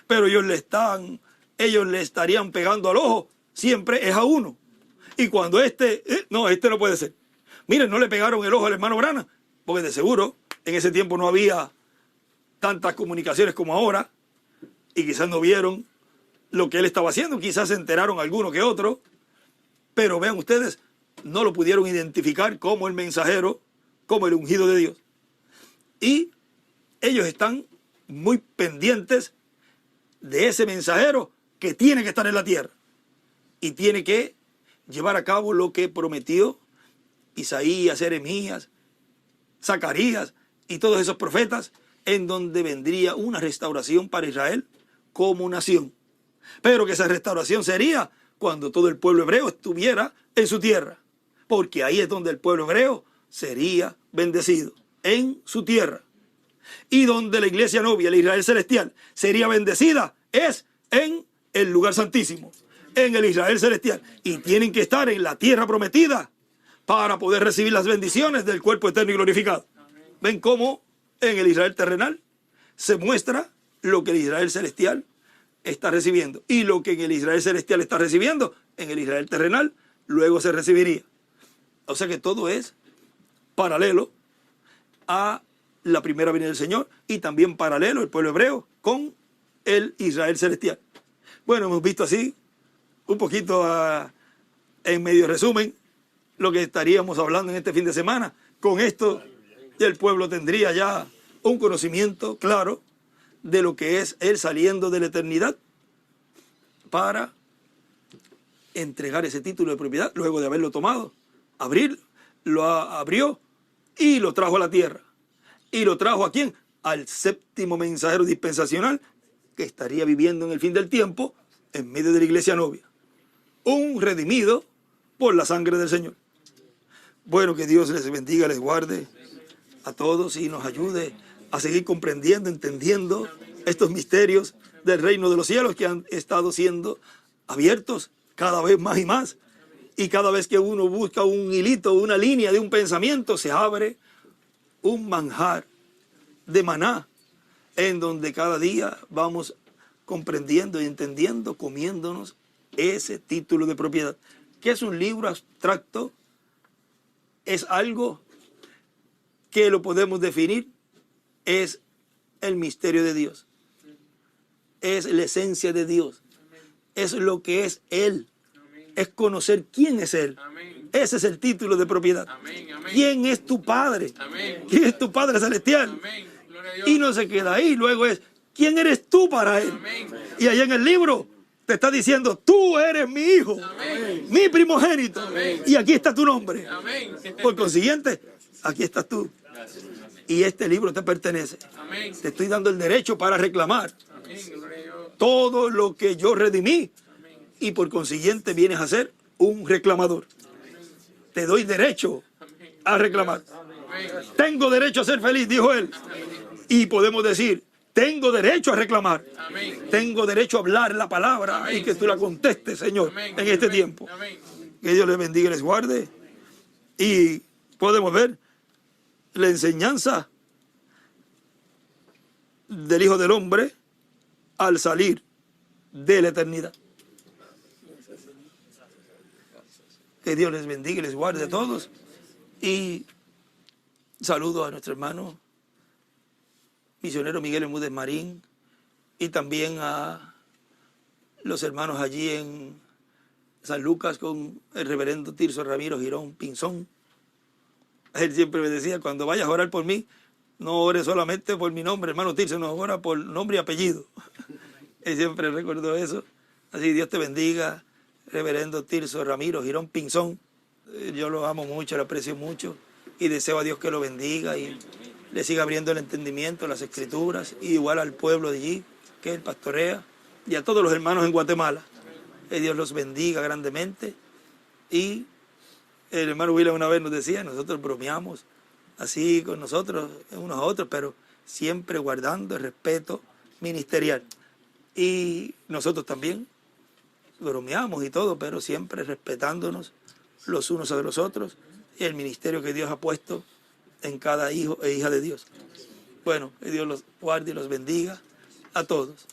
pero ellos le estarían pegando al ojo, siempre es a uno. Y cuando este no puede ser. Miren, no le pegaron el ojo al hermano Branham, porque de seguro en ese tiempo no había tantas comunicaciones como ahora, y quizás no vieron lo que él estaba haciendo, quizás se enteraron alguno que otro, pero vean ustedes, no lo pudieron identificar como el mensajero, como el ungido de Dios. Y ellos están muy pendientes de ese mensajero que tiene que estar en la tierra y tiene que llevar a cabo lo que prometió Isaías, Jeremías, Zacarías y todos esos profetas, en donde vendría una restauración para Israel como nación. Pero que esa restauración sería cuando todo el pueblo hebreo estuviera en su tierra, porque ahí es donde el pueblo hebreo sería bendecido, en su tierra. Y donde la iglesia novia, el Israel celestial, sería bendecida es en el lugar santísimo, en el Israel celestial. Y tienen que estar en la tierra prometida para poder recibir las bendiciones del cuerpo eterno y glorificado. ¿Ven cómo en el Israel terrenal se muestra lo que el Israel celestial está recibiendo? Y lo que en el Israel celestial está recibiendo, en el Israel terrenal, luego se recibiría. O sea que todo es paralelo a la primera venida del Señor y también paralelo el pueblo hebreo con el Israel celestial. Bueno, hemos visto así un poquito en medio resumen lo que estaríamos hablando en este fin de semana. Con esto el pueblo tendría ya un conocimiento claro de lo que es él saliendo de la eternidad para entregar ese título de propiedad luego de haberlo tomado. Lo abrió y lo trajo a la tierra. ¿Y lo trajo a quién? Al séptimo mensajero dispensacional que estaría viviendo en el fin del tiempo en medio de la iglesia novia. Un redimido por la sangre del Señor. Bueno, que Dios les bendiga, les guarde a todos y nos ayude a seguir comprendiendo, entendiendo estos misterios del reino de los cielos que han estado siendo abiertos cada vez más y más. Y cada vez que uno busca un hilito, una línea de un pensamiento, se abre un manjar de maná en donde cada día vamos comprendiendo y entendiendo, comiéndonos ese título de propiedad. ¿Qué es un libro abstracto? Es algo que lo podemos definir, es el misterio de Dios, es la esencia de Dios, es lo que es Él, es conocer quién es Él. Ese es el título de propiedad. ¿Quién es tu Padre? ¿Quién es tu Padre celestial? Y no se queda ahí, luego es ¿quién eres tú para Él? Y allá en el libro te está diciendo, tú eres mi hijo, mi primogénito, y aquí está tu nombre. Por consiguiente, aquí estás tú. Y este libro te pertenece. Te estoy dando el derecho para reclamar todo lo que yo redimí. Y por consiguiente vienes a ser un reclamador. Te doy derecho a reclamar. Tengo derecho a ser feliz, dijo él. Y podemos decir, tengo derecho a reclamar. Tengo derecho a hablar la palabra y que tú la contestes, Señor, en este tiempo. Que Dios les bendiga y les guarde. Y podemos ver la enseñanza del Hijo del Hombre al salir de la eternidad. Que Dios les bendiga y les guarde a todos. Y saludo a nuestro hermano misionero Miguel Bermúdez Marín y también a los hermanos allí en San Lucas con el reverendo Tirso Ramiro Girón Pinzón. Él siempre me decía, cuando vayas a orar por mí, no ores solamente por mi nombre, hermano Tirso, no ora por nombre y apellido. Él siempre recordó eso. Así, Dios te bendiga, reverendo Tirso Ramiro Girón Pinzón. Yo lo amo mucho, lo aprecio mucho y deseo a Dios que lo bendiga y le siga abriendo el entendimiento, las escrituras, y igual al pueblo de allí, que él pastorea, y a todos los hermanos en Guatemala. Que Dios los bendiga grandemente. Y el hermano William una vez nos decía, nosotros bromeamos así con nosotros, unos a otros, pero siempre guardando el respeto ministerial. Y nosotros también bromeamos y todo, pero siempre respetándonos los unos a los otros y el ministerio que Dios ha puesto en cada hijo e hija de Dios. Bueno, que Dios los guarde y los bendiga a todos.